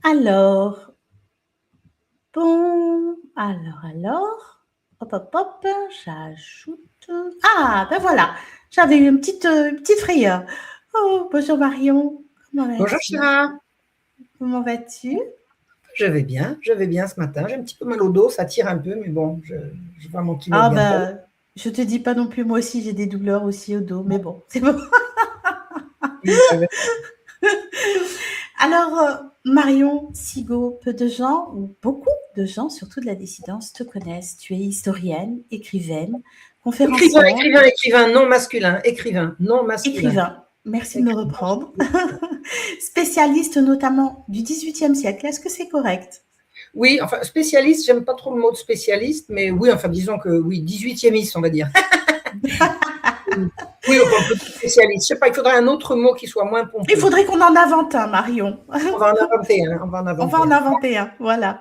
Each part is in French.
Alors, bon, alors, hop, hop, hop, j'ajoute. Ah, ben voilà, j'avais eu une petite frayeur. Oh, bonjour Marion, comment Bonjour vas-tu? Chira, Comment vas-tu? je vais bien ce matin. J'ai un petit peu mal au dos, ça tire un peu, mais bon, je vois mon kiné Ah bientôt. ben, je te dis pas non plus, moi aussi j'ai des douleurs aussi au dos, mais bon, c'est bon. Oui, Alors, Marion Sigaud, peu de gens, ou beaucoup de gens, surtout de la dissidence, te connaissent. Tu es historienne, écrivaine, écrivain, conférencière, écrivain, écrivain, non masculin, écrivain, non masculin. écrivain. Merci de me Écrivain. reprendre. Spécialiste notamment du XVIIIe siècle. Est-ce que c'est correct? Oui, enfin, spécialiste, j'aime pas trop le mot de spécialiste, mais oui, enfin, disons que oui, 18e, on va dire. Oui, enfin, petit spécialiste. Je sais pas, il faudrait un autre mot qui soit moins Il pompeux. faudrait qu'on en invente un, Marion. On va en inventer un, on va en On va inventer en un. inventer un, voilà.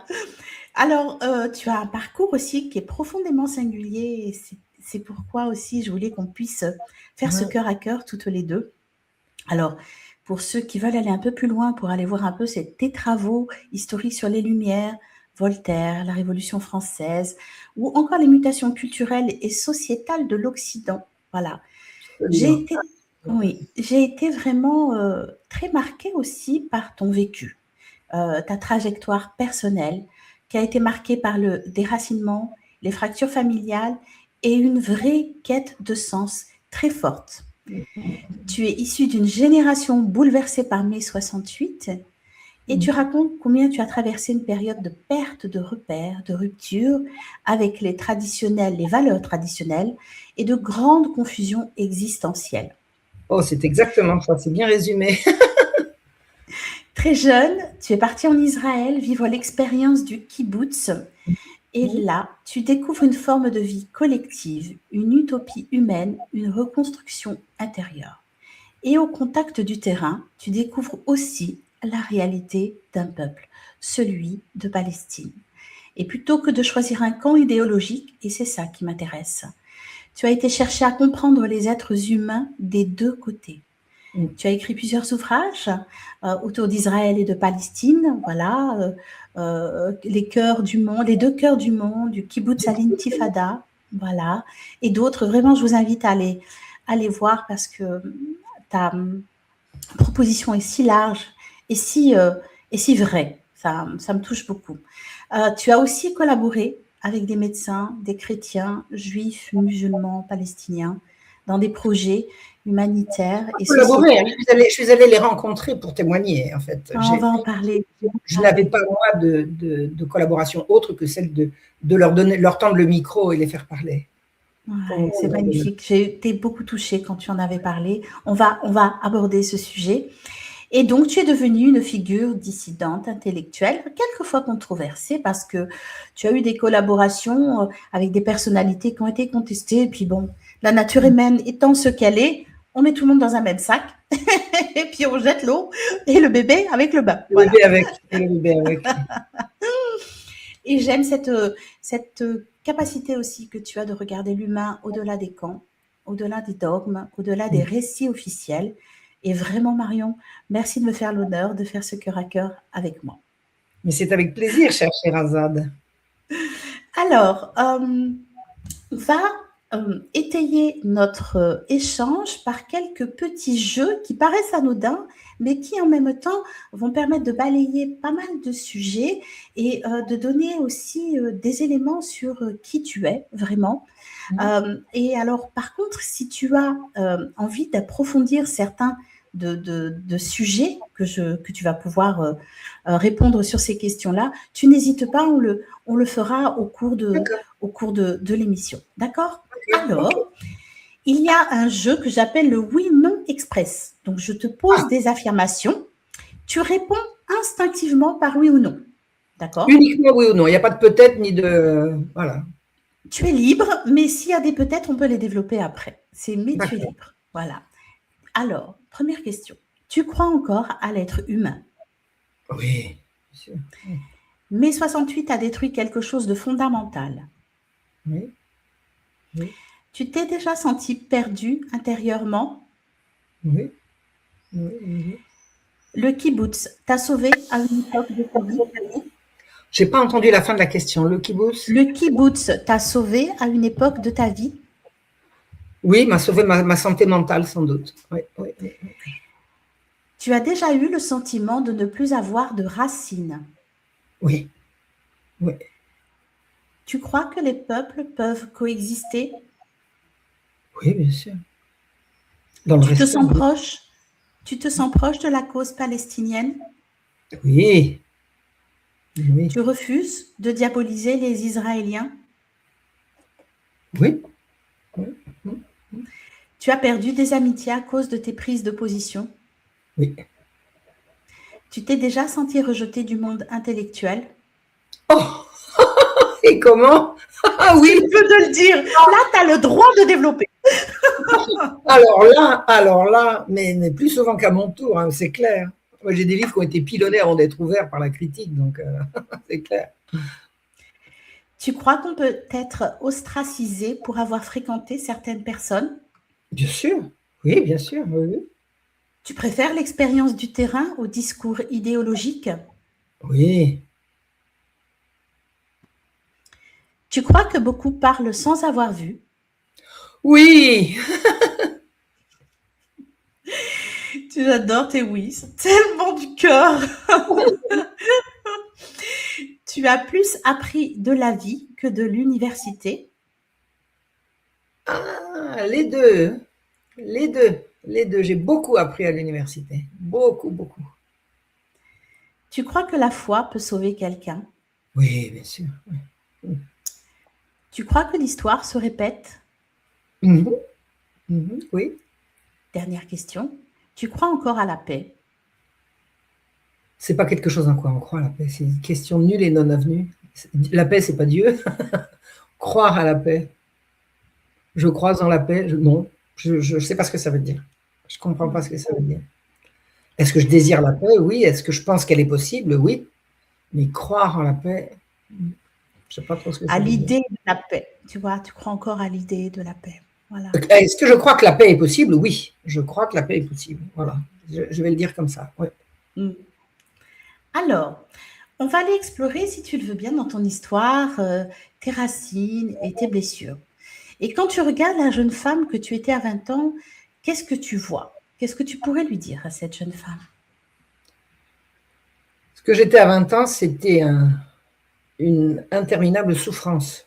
Alors, tu as un parcours aussi qui est profondément singulier et c'est pourquoi aussi je voulais qu'on puisse faire ce Ouais. cœur à cœur toutes les deux. Alors, pour ceux qui veulent aller un peu plus loin, pour aller voir un peu tes travaux historiques sur les Lumières, Voltaire, la Révolution française, ou encore les mutations culturelles et sociétales de l'Occident. Voilà. J'ai Absolument. été, oui, j'ai été vraiment très marquée aussi par ton vécu, ta trajectoire personnelle, qui a été marquée par le déracinement, les fractures familiales et une vraie quête de sens très forte. Tu es issu d'une génération bouleversée par mai 68 et tu racontes combien tu as traversé une période de perte de repères, de rupture avec les valeurs traditionnelles et de grandes confusions existentielles. Oh, c'est exactement ça, c'est bien résumé. Très jeune, tu es parti en Israël vivre l'expérience du kibbutz et là, tu découvres une forme de vie collective, une utopie humaine, une reconstruction intérieure. Et au contact du terrain, tu découvres aussi la réalité d'un peuple, celui de Palestine. Et plutôt que de choisir un camp idéologique, et c'est ça qui m'intéresse, tu as été chercher à comprendre les êtres humains des deux côtés. Tu as écrit plusieurs ouvrages autour d'Israël et de Palestine, voilà, les cœurs du monde, les deux cœurs du monde, du kibbutz à l'intifada, voilà, et d'autres. Vraiment, je vous invite à les voir parce que ta proposition est si large et si vraie. Ça me touche beaucoup. Tu as aussi collaboré avec des médecins, des chrétiens, juifs, musulmans, palestiniens, dans des projets humanitaires et Collaborer, hein. sociétaux. Je suis allée les rencontrer pour témoigner, en fait. On va en parler. Je n'avais pas, moi, de collaboration autre que celle de leur donner, leur tendre le micro et les faire parler. Ouais, c'est magnifique. J'ai été beaucoup touchée quand tu en avais parlé. On va aborder ce sujet. Et donc, tu es devenue une figure dissidente, intellectuelle, quelquefois controversée, parce que tu as eu des collaborations avec des personnalités qui ont été contestées. Et puis bon, la nature humaine étant ce qu'elle est, on met tout le monde dans un même sac, et puis on jette l'eau et le bébé avec le bain. Le Voilà. bébé avec, et le bébé avec. Et j'aime cette capacité aussi que tu as de regarder l'humain au-delà des camps, au-delà des dogmes, au-delà des récits officiels. Et vraiment, Marion, merci de me faire l'honneur de faire ce cœur à cœur avec moi. Mais c'est avec plaisir, cher Sherazade. Alors, on va étayer notre échange par quelques petits jeux qui paraissent anodins, mais qui en même temps vont permettre de balayer pas mal de sujets et de donner aussi des éléments sur qui tu es vraiment. Et alors, par contre, si tu as envie d'approfondir certains de sujets que tu vas pouvoir répondre sur ces questions-là, tu n'hésites pas, on le fera D'accord. au cours de l'émission. D'accord? Ok. Alors, il y a un jeu que j'appelle le oui-non express. Donc, je te pose Ah, des affirmations. Tu réponds instinctivement par oui ou non. D'accord? uniquement oui ou non. Il n'y a pas de peut-être ni de. Voilà. Tu es libre, mais s'il y a des peut-être, on peut les développer après. Mais tu es D'accord. libre. Voilà. Alors, première question. Tu crois encore à l'être humain? Oui, bien sûr. Mai 68 a détruit quelque chose de fondamental. Oui, oui, Tu t'es déjà senti perdu intérieurement? oui, oui, oui. Le kibbutz t'a sauvé à une époque de ta vie? J'ai pas entendu la fin de la question. Le kibbutz? Le kibbutz t'a sauvé à une époque de ta vie? Oui, m'a sauvé ma santé mentale, sans doute. Oui, oui, oui. Tu as déjà eu le sentiment de ne plus avoir de racines? Oui, oui. Tu crois que les peuples peuvent coexister? Oui, bien sûr. Dans le Tu te respect. sens proche? Tu te sens proche de la cause palestinienne? Oui, oui, Tu refuses de diaboliser les Israéliens? oui. Tu as perdu des amitiés à cause de tes prises de position? Oui. Tu t'es déjà senti rejeté du monde intellectuel? Oh, et comment? Ah oui. Tu peux te le dire. Là, tu as le droit de développer. Alors là, mais plus souvent qu'à mon tour, hein, c'est clair. Moi, j'ai des livres qui ont été pilonnés avant d'être ouverts par la critique, donc c'est clair. Tu crois qu'on peut être ostracisé pour avoir fréquenté certaines personnes? Bien sûr, oui, bien sûr. Oui, Tu préfères l'expérience du terrain au discours idéologique? oui. Tu crois que beaucoup parlent sans avoir vu? Oui, Tu adores tes oui, c'est tellement du cœur. Tu as plus appris de la vie que de l'université? les deux, les deux, les deux. J'ai beaucoup appris à l'université, beaucoup, beaucoup. Tu crois que la foi peut sauver quelqu'un? Oui, bien sûr. Tu crois que l'histoire se répète? Oui. Dernière question. Tu crois encore à la paix? C'est pas quelque chose en quoi on croit, la paix. C'est une question nulle et non avenue. La paix, c'est pas Dieu. Croire à la paix. Je crois en la paix. Non, je ne sais pas ce que ça veut dire. Je comprends pas ce que ça veut dire. Est-ce que je désire la paix? Oui. Est-ce que je pense qu'elle est possible? Oui. Mais croire en la paix, je sais pas trop ce que ça À veut dire. l'idée de la paix. Tu vois, tu crois encore à l'idée de la paix. Voilà. Est-ce que je crois que la paix est possible? Oui. Je crois que la paix est possible. Voilà. Je vais le dire comme ça. Ouais. Alors, on va aller explorer, si tu le veux bien, dans ton histoire, tes racines et tes blessures. Et quand tu regardes la jeune femme que tu étais à 20 ans, qu'est-ce que tu vois? Qu'est-ce que tu pourrais lui dire à cette jeune femme? Ce que j'étais à 20 ans, c'était une interminable souffrance.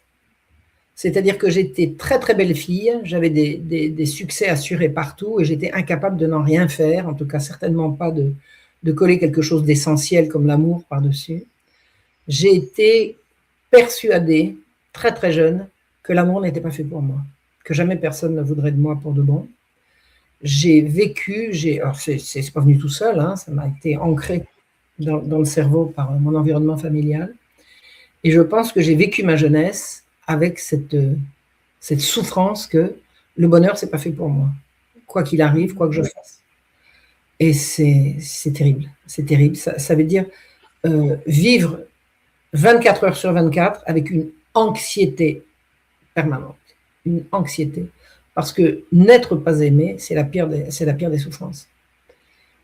C'est-à-dire que j'étais très très belle fille, j'avais des succès assurés partout et j'étais incapable de n'en rien faire, en tout cas certainement pas de coller quelque chose d'essentiel comme l'amour par-dessus. J'ai été persuadée, très très jeune, que l'amour n'était pas fait pour moi, que jamais personne ne voudrait de moi pour de bon. J'ai vécu, alors c'est pas venu tout seul, hein, ça m'a été ancré dans le cerveau par mon environnement familial. Et je pense que j'ai vécu ma jeunesse avec cette souffrance que le bonheur, c'est pas fait pour moi. Quoi qu'il arrive, quoi que je fasse. Et c'est terrible. C'est terrible. Ça veut dire vivre 24 heures sur 24 avec une anxiété permanente. Une anxiété. Parce que n'être pas aimé, c'est la pire des souffrances.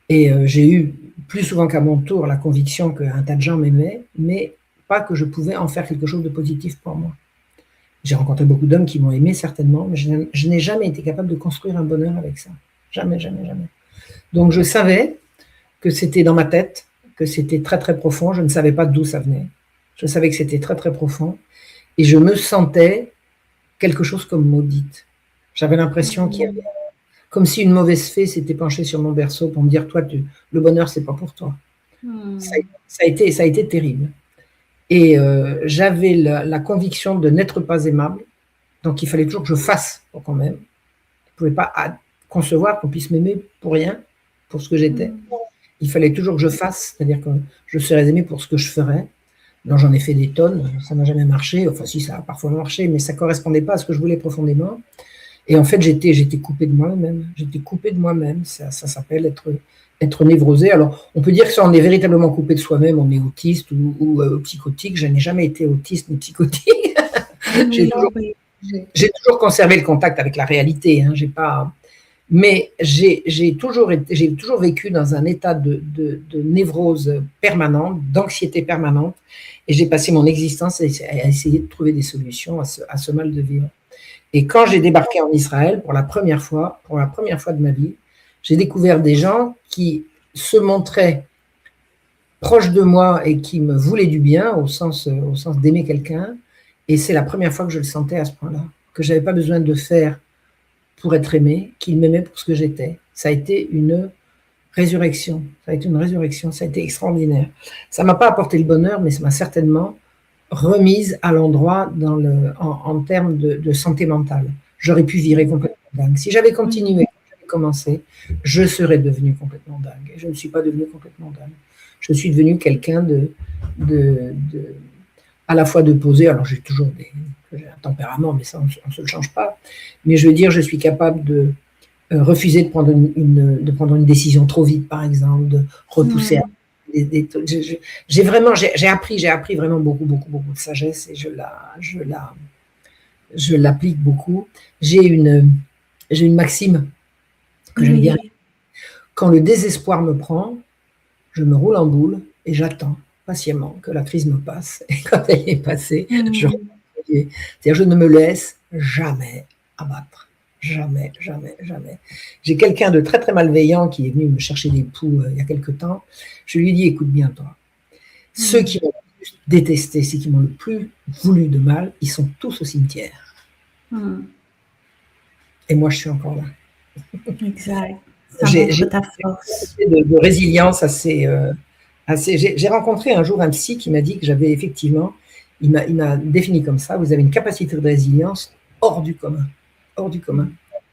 Et j'ai eu, plus souvent qu'à mon tour, la conviction qu'un tas de gens m'aimaient, mais pas que je pouvais en faire quelque chose de positif pour moi. J'ai rencontré beaucoup d'hommes qui m'ont aimé, certainement, mais je n'ai jamais été capable de construire un bonheur avec ça. Jamais, jamais, jamais. Donc je savais que c'était dans ma tête, que c'était très, très profond. Je ne savais pas d'où ça venait. Je savais que c'était très, très profond. Et je me sentais quelque chose comme maudite. J'avais l'impression qu'il y avait, comme si une mauvaise fée s'était penchée sur mon berceau pour me dire, toi, le bonheur, c'est pas pour toi. Ça a été terrible. Et j'avais la conviction de n'être pas aimable. Donc, il fallait toujours que je fasse pour qu'on m'aime. Je ne pouvais pas concevoir qu'on puisse m'aimer pour rien, pour ce que j'étais. Il fallait toujours que je fasse, c'est-à-dire que je serais aimée pour ce que je ferais. Alors, j'en ai fait des tonnes, ça n'a jamais marché. Enfin, si, ça a parfois marché, mais ça ne correspondait pas à ce que je voulais profondément. Et en fait, j'étais coupée de moi-même. J'étais coupée de moi-même. Ça s'appelle être névrosé. Alors, on peut dire que si on est véritablement coupé de soi-même, on est autiste ou psychotique. Je n'ai jamais été autiste ni psychotique. J'ai toujours conservé le contact avec la réalité. Hein. Mais j'ai toujours vécu dans un état de névrose permanente, d'anxiété permanente, et j'ai passé mon existence à essayer de trouver des solutions à ce mal de vivre. Et quand j'ai débarqué en Israël pour la première fois de ma vie, j'ai découvert des gens qui se montraient proches de moi et qui me voulaient du bien, au sens d'aimer quelqu'un. Et c'est la première fois que je le sentais à ce point-là, que je n'avais pas besoin de faire pour être aimé, qu'ils m'aimaient pour ce que j'étais. Ça a été une résurrection. Ça a été extraordinaire. Ça ne m'a pas apporté le bonheur, mais ça m'a certainement remise à l'endroit en termes de santé mentale. J'aurais pu virer complètement dingue. Si j'avais continué, j'avais commencé, je serais devenue complètement dingue. Et je ne suis pas devenue complètement dingue. Je suis devenue quelqu'un à la fois de posé. Alors j'ai un tempérament, mais ça, on ne se le change pas. Mais je veux dire, je suis capable de refuser de prendre une décision trop vite, par exemple, de repousser. J'ai appris vraiment beaucoup de sagesse, et je l'applique beaucoup. J'ai une maxime que j'aime bien. Quand le désespoir me prend, je me roule en boule et j'attends patiemment que la crise me passe. Et quand elle est passée, c'est-à-dire je ne me laisse jamais abattre. Jamais. J'ai quelqu'un de très très malveillant qui est venu me chercher des poux il y a quelque temps. Je lui ai dit, écoute bien toi, ceux qui m'ont le plus détesté, ceux qui m'ont le plus voulu de mal, ils sont tous au cimetière. Et moi je suis encore là. Exact. J'ai de résilience assez. J'ai rencontré un jour un psy qui m'a dit que j'avais effectivement, il m'a défini comme ça, vous avez une capacité de résilience hors du commun.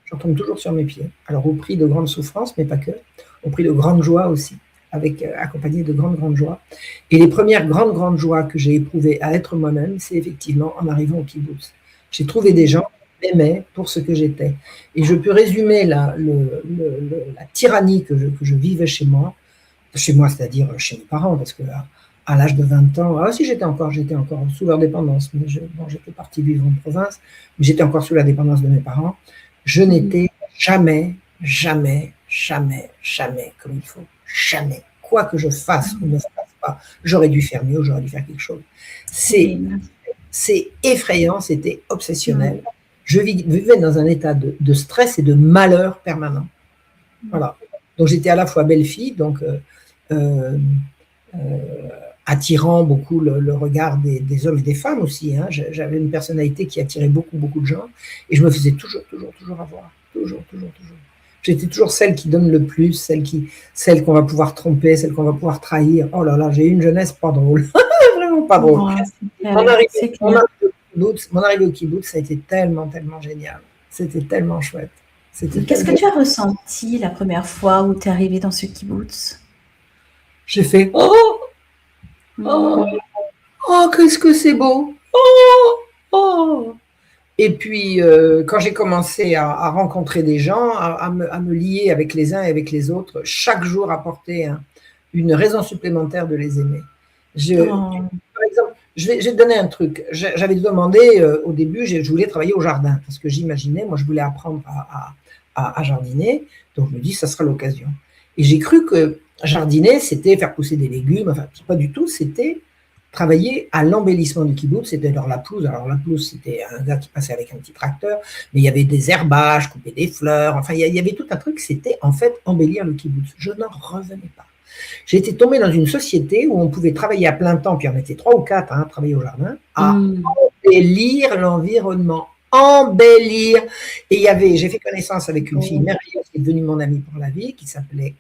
J'en tombe toujours sur mes pieds. Alors au prix de grandes souffrances, mais pas que, au prix de grandes joies aussi, accompagné de grandes joies. Et les premières grandes joies que j'ai éprouvées à être moi-même, c'est effectivement en arrivant au kibbutz. J'ai trouvé des gens qui m'aimaient pour ce que j'étais. Et je peux résumer la tyrannie que je vivais chez moi, c'est-à-dire chez mes parents, parce que à l'âge de 20 ans, si j'étais encore sous leur dépendance, mais j'étais partie vivre en province, mais j'étais encore sous la dépendance de mes parents. Je n'étais jamais comme il faut. Jamais. Quoi que je fasse ou ne fasse pas, j'aurais dû faire mieux, j'aurais dû faire quelque chose. C'est effrayant, c'était obsessionnel. Je vivais dans un état de stress et de malheur permanent. Voilà. Donc j'étais à la fois belle-fille, donc attirant beaucoup le regard des hommes et des femmes aussi. Hein. J'avais une personnalité qui attirait beaucoup de gens, et je me faisais toujours avoir. Toujours. J'étais toujours celle qui donne le plus, celle qu'on va pouvoir tromper, celle qu'on va pouvoir trahir. Oh là là, j'ai eu une jeunesse pas drôle. Vraiment pas drôle. Mon arrivée au kibbutz, ça a été tellement génial. C'était tellement chouette. Qu'est-ce que tu as ressenti la première fois où tu es arrivée dans ce kibbutz? J'ai fait oh, qu'est-ce que c'est beau! Oh. Et puis, quand j'ai commencé à rencontrer des gens, à me lier avec les uns et avec les autres, chaque jour apportait une raison supplémentaire de les aimer. Par exemple, je vais te donner un truc. J'avais demandé au début, je voulais travailler au jardin, parce que j'imaginais, moi je voulais apprendre à jardiner, donc je me dis, ça sera l'occasion. Et j'ai cru que jardiner, c'était faire pousser des légumes, enfin, pas du tout, c'était travailler à l'embellissement du kibbutz. C'était alors la pelouse, c'était un gars qui passait avec un petit tracteur, mais il y avait des herbages, couper des fleurs, enfin, il y avait tout un truc, c'était en fait embellir le kibbutz. Je n'en revenais pas. J'étais tombée dans une société où on pouvait travailler à plein temps, puis on était 3 ou 4 à travailler au jardin, à embellir l'environnement. Et j'ai fait connaissance avec une fille merveilleuse qui est devenue mon amie pour la vie, qui s'appelle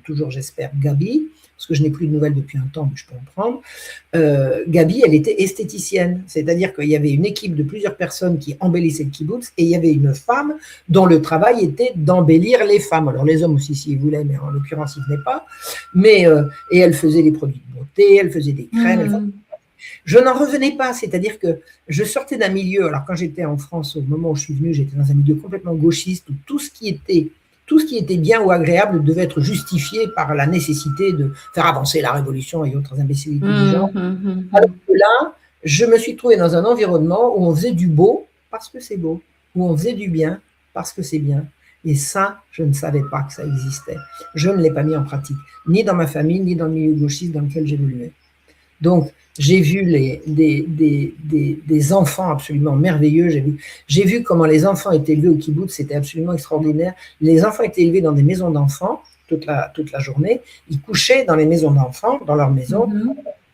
toujours, j'espère, Gabi, parce que je n'ai plus de nouvelles depuis un temps, mais je peux en prendre. Gabi, elle était esthéticienne, c'est-à-dire qu'il y avait une équipe de plusieurs personnes qui embellissaient le kibbutz, et il y avait une femme dont le travail était d'embellir les femmes. Alors les hommes aussi, s'ils voulaient, mais en l'occurrence, ils venaient pas. Et elle faisait des produits de beauté, elle faisait des crèmes, je n'en revenais pas, c'est-à-dire que je sortais d'un milieu, alors quand j'étais en France, au moment où je suis venue, j'étais dans un milieu complètement gauchiste, où tout ce qui était bien ou agréable devait être justifié par la nécessité de faire avancer la révolution et autres imbécilités du genre. Alors que là, je me suis trouvée dans un environnement où on faisait du beau parce que c'est beau, où on faisait du bien parce que c'est bien. Et ça, je ne savais pas que ça existait. Je ne l'ai pas mis en pratique, ni dans ma famille, ni dans le milieu gauchiste dans lequel j'évoluais. Donc, j'ai vu des enfants absolument merveilleux. J'ai vu comment les enfants étaient élevés au kibbutz. C'était absolument extraordinaire. Les enfants étaient élevés dans des maisons d'enfants toute la journée. Ils couchaient dans les maisons d'enfants, dans leur maison,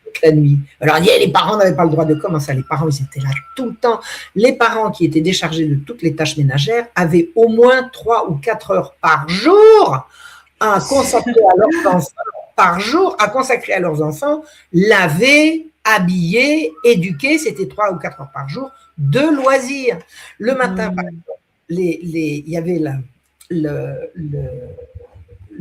toute la nuit. Alors, les parents n'avaient pas le droit de commencer. Les parents, ils étaient là tout le temps. Les parents qui étaient déchargés de toutes les tâches ménagères avaient au moins 3 ou 4 heures par jour à consacrer à leurs enfants. Par jour à consacrer à leurs enfants, laver, habiller, éduquer, c'était 3 ou 4 heures par jour de loisirs. Le matin, par exemple, il y avait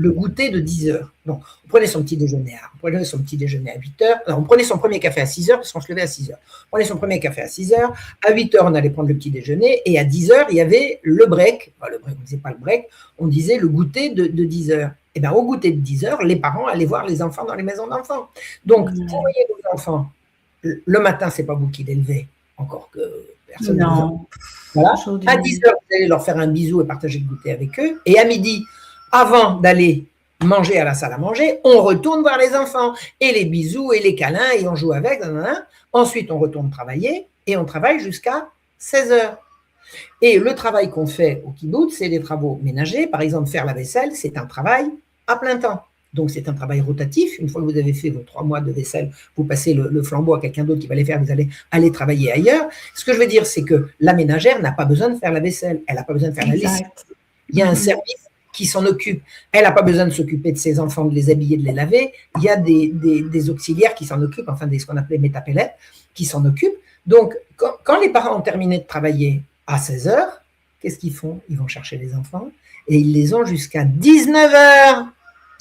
le goûter de 10 heures. Donc, on prenait son petit déjeuner à 8 heures. Alors, on prenait son premier café à 6 heures parce qu'on se levait à 6 heures. On prenait son premier café à 6 heures. À 8 heures, on allait prendre le petit déjeuner. Et à 10 heures, il y avait le break. Enfin, le break, on ne disait pas le break, on disait le goûter de 10 heures. Et bien, au goûter de 10 heures, les parents allaient voir les enfants dans les maisons d'enfants. Donc, vous voyez vos enfants, le matin, ce n'est pas vous qui l'élevez, encore que personne ne vous en... Voilà. À 10 heures, vous allez leur faire un bisou et partager le goûter avec eux. Et à midi, avant d'aller manger à la salle à manger, on retourne voir les enfants. Et les bisous et les câlins, et on joue avec. Ensuite, on retourne travailler et on travaille jusqu'à 16 heures. Et le travail qu'on fait au kibbutz, c'est des travaux ménagers. Par exemple, faire la vaisselle, c'est un travail à plein temps. Donc, c'est un travail rotatif. Une fois que vous avez fait vos 3 mois de vaisselle, vous passez le flambeau à quelqu'un d'autre qui va les faire, vous allez aller travailler ailleurs. Ce que je veux dire, c'est que la ménagère n'a pas besoin de faire la vaisselle. Elle n'a pas besoin de faire la lessive. Il y a un service qui s'en occupe. Elle n'a pas besoin de s'occuper de ses enfants, de les habiller, de les laver. Il y a des auxiliaires qui s'en occupent, enfin, ce qu'on appelait métapélètes, qui s'en occupent. Donc, quand les parents ont terminé de travailler à 16 heures, qu'est-ce qu'ils font? Ils vont chercher les enfants et ils les ont jusqu'à 19 heures.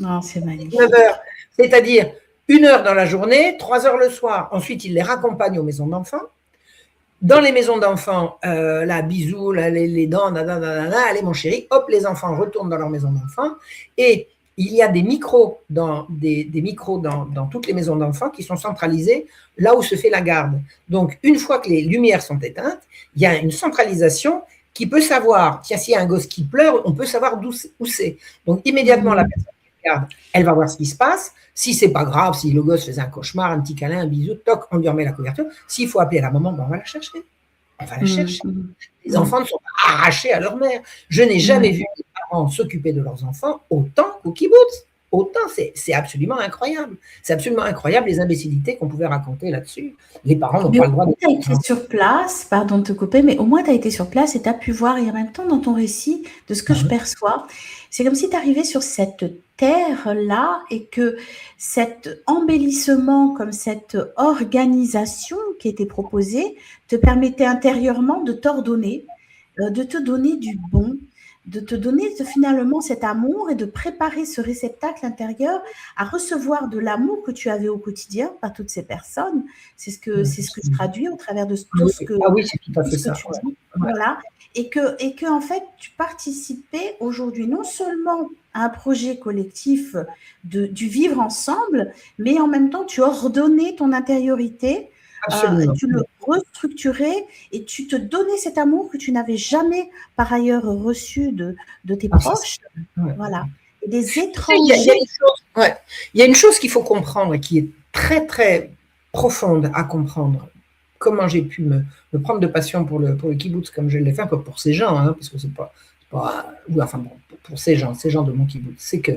Oh, c'est magnifique. 19 heures. C'est-à-dire 1 heure dans la journée, 3 heures le soir. Ensuite, ils les raccompagnent aux maisons d'enfants. Dans les maisons d'enfants, là, bisous, là, les dents, allez mon chéri, hop, les enfants retournent dans leur maison d'enfants. Et il y a des micros dans toutes les maisons d'enfants qui sont centralisés là où se fait la garde. Donc, une fois que les lumières sont éteintes, il y a une centralisation qui peut savoir, tiens, s'il y a un gosse qui pleure, on peut savoir où c'est. Donc, immédiatement, la personne qui regarde, elle va voir ce qui se passe. Si c'est pas grave, si le gosse faisait un cauchemar, un petit câlin, un bisou, toc, on lui remet la couverture. S'il faut appeler la maman, ben on va la chercher. On va la chercher. Les enfants ne sont pas arrachés à leur mère. Je n'ai jamais vu les parents s'occuper de leurs enfants autant qu'au kibbutz. Autant, c'est absolument incroyable. C'est absolument incroyable les imbécilités qu'on pouvait raconter là-dessus. Les parents n'ont pas le droit de... Tu as été sur place, pardon de te couper, mais au moins tu as été sur place et tu as pu voir, et en même temps dans ton récit, de ce que je perçois, c'est comme si tu arrivais sur cette terre-là et que cet embellissement, comme cette organisation qui était proposée, te permettait intérieurement de t'ordonner, de te donner du bon, de te donner finalement cet amour et de préparer ce réceptacle intérieur à recevoir de l'amour que tu avais au quotidien par toutes ces personnes. C'est ce que je traduis au travers de tout ce que, c'est tout à fait ça. Tu dis. Voilà. Et que en fait, tu participais aujourd'hui non seulement à un projet collectif du vivre ensemble, mais en même temps, tu ordonnais ton intériorité. Tu le restructurais et tu te donnais cet amour que tu n'avais jamais par ailleurs reçu de tes proches. Voilà. Et des étrangers. Il y a une chose qu'il faut comprendre et qui est très très profonde à comprendre. Comment j'ai pu me prendre de passion pour le kibbutz comme je l'ai fait, un peu pour ces gens, parce que c'est pas enfin bon, pour ces gens de mon kibbutz, c'est que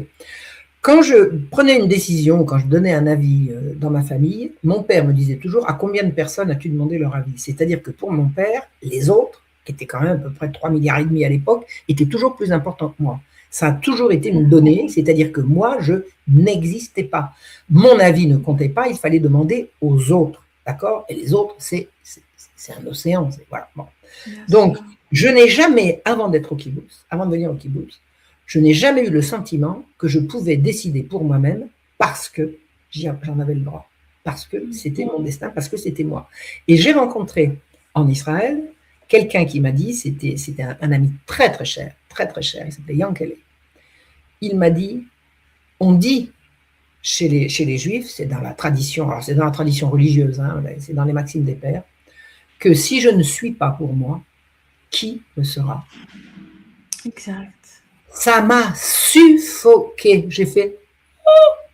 quand je prenais une décision, quand je donnais un avis dans ma famille, mon père me disait toujours: à combien de personnes as-tu demandé leur avis? C'est-à-dire que pour mon père, les autres, qui étaient quand même à peu près 3,5 milliards à l'époque, étaient toujours plus importants que moi. Ça a toujours été une donnée, c'est-à-dire que moi, je n'existais pas. Mon avis ne comptait pas, il fallait demander aux autres, d'accord? Et les autres, c'est un océan, voilà. Bon. Donc, je n'ai jamais, avant de venir au kibbutz, je n'ai jamais eu le sentiment que je pouvais décider pour moi-même parce que j'en avais le droit, parce que c'était mon destin, parce que c'était moi. Et j'ai rencontré en Israël quelqu'un qui m'a dit, c'était un ami très très cher, il s'appelait Yankele. Il m'a dit, on dit chez les Juifs, c'est dans la tradition religieuse, c'est dans les maximes des pères, que si je ne suis pas pour moi, qui le sera? Exact. Ça m'a suffoqué. J'ai fait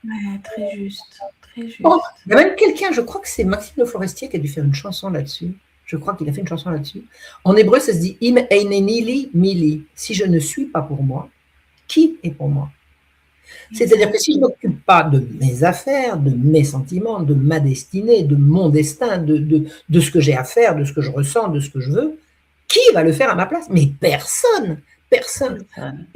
Ouais, très juste, très juste. oh. Il y a même quelqu'un, je crois que c'est Maxime Le Forestier qui a dû faire une chanson là-dessus. Je crois qu'il a fait une chanson là-dessus. En hébreu, ça se dit Im eineni mili. Si je ne suis pas pour moi, qui est pour moi? C'est-à-dire que si je ne m'occupe pas de mes affaires, de mes sentiments, de ma destinée, de mon destin, de ce que j'ai à faire, de ce que je ressens, de ce que je veux, qui va le faire à ma place? Mais personne, personne.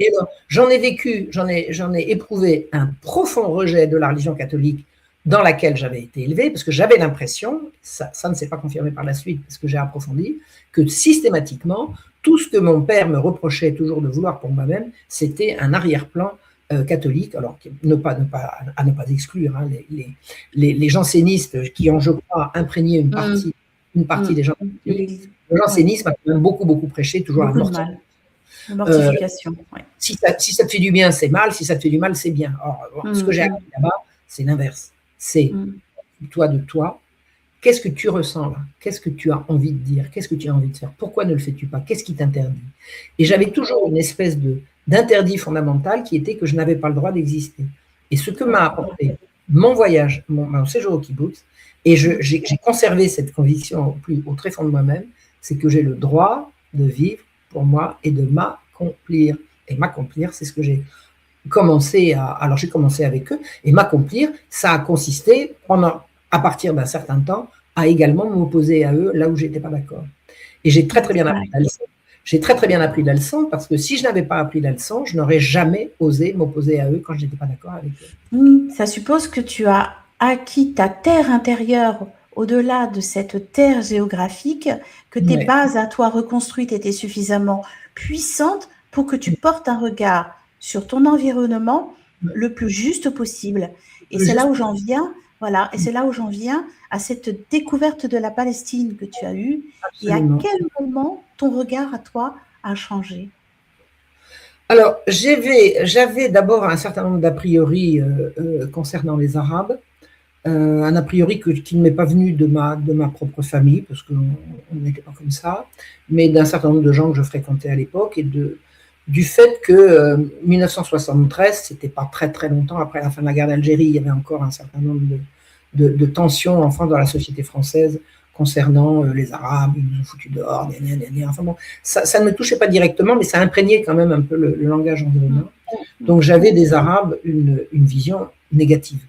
Et alors, j'en ai vécu, j'en ai éprouvé un profond rejet de la religion catholique dans laquelle j'avais été élevée, parce que j'avais l'impression, ça ne s'est pas confirmé par la suite, parce que j'ai approfondi, que systématiquement, tout ce que mon père me reprochait toujours de vouloir pour moi-même, c'était un arrière-plan catholique, alors à ne pas exclure hein, les jansénistes qui ont, je crois, imprégné une partie des gens. Le jansénisme a quand même beaucoup prêché, toujours beaucoup la mortification. Ouais. Si ça te fait du bien, c'est mal, si ça te fait du mal, c'est bien. Or, ce que j'ai appris là-bas, c'est l'inverse. C'est toi de toi. Qu'est-ce que tu ressens là? Qu'est-ce que tu as envie de dire? Qu'est-ce que tu as envie de faire? Pourquoi ne le fais-tu pas? Qu'est-ce qui t'interdit? Et j'avais toujours une espèce d'interdit fondamental qui était que je n'avais pas le droit d'exister. Et ce que m'a apporté mon voyage, mon séjour au kibbutz, et j'ai conservé cette conviction au très fond de moi-même, c'est que j'ai le droit de vivre pour moi et de m'accomplir. Et m'accomplir, c'est ce que j'ai commencé à... Alors j'ai commencé avec eux, et m'accomplir, ça a consisté, à partir d'un certain temps, à également m'opposer à eux là où je n'étais pas d'accord. Et j'ai très bien appris la leçon. J'ai très bien appris la leçon, parce que si je n'avais pas appris la leçon, je n'aurais jamais osé m'opposer à eux quand je n'étais pas d'accord avec eux. Oui, ça suppose que tu as acquis ta terre intérieure au-delà de cette terre géographique, que tes bases à toi reconstruites étaient suffisamment puissantes pour que tu portes un regard sur ton environnement le plus juste possible. Et c'est là où j'en viens, voilà, et c'est là où j'en viens à cette découverte de la Palestine que tu as eue. Absolument. Et à quel moment ton regard à toi a changé? Alors, j'avais d'abord un certain nombre d'a priori concernant les Arabes, un a priori qui ne m'est pas venu de ma propre famille, parce qu'on n'était pas comme ça, mais d'un certain nombre de gens que je fréquentais à l'époque, et du fait que 1973, c'était pas très longtemps après la fin de la guerre d'Algérie, il y avait encore un certain nombre de tensions enfin dans la société française concernant les Arabes, ils nous ont foutus dehors, enfin bon, ça ne me touchait pas directement, mais ça imprégnait quand même un peu le langage environnant. Donc j'avais des Arabes une vision négative.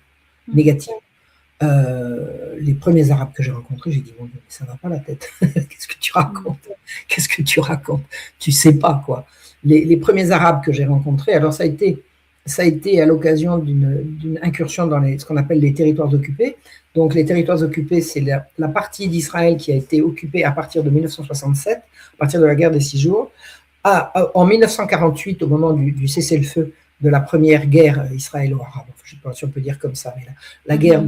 Les premiers Arabes que j'ai rencontrés, j'ai dit, bon, ça va pas la tête. Qu'est-ce que tu racontes? Qu'est-ce que tu racontes? Tu sais pas, quoi. Les premiers Arabes que j'ai rencontrés, alors ça a été à l'occasion d'une incursion dans ce qu'on appelle les territoires occupés. Donc les territoires occupés, c'est la partie d'Israël qui a été occupée à partir de 1967, à partir de la guerre des 6 jours. En 1948, au moment du cessez-le-feu de la première guerre israélo-arabe, je ne sais pas si on peut dire comme ça, mais la guerre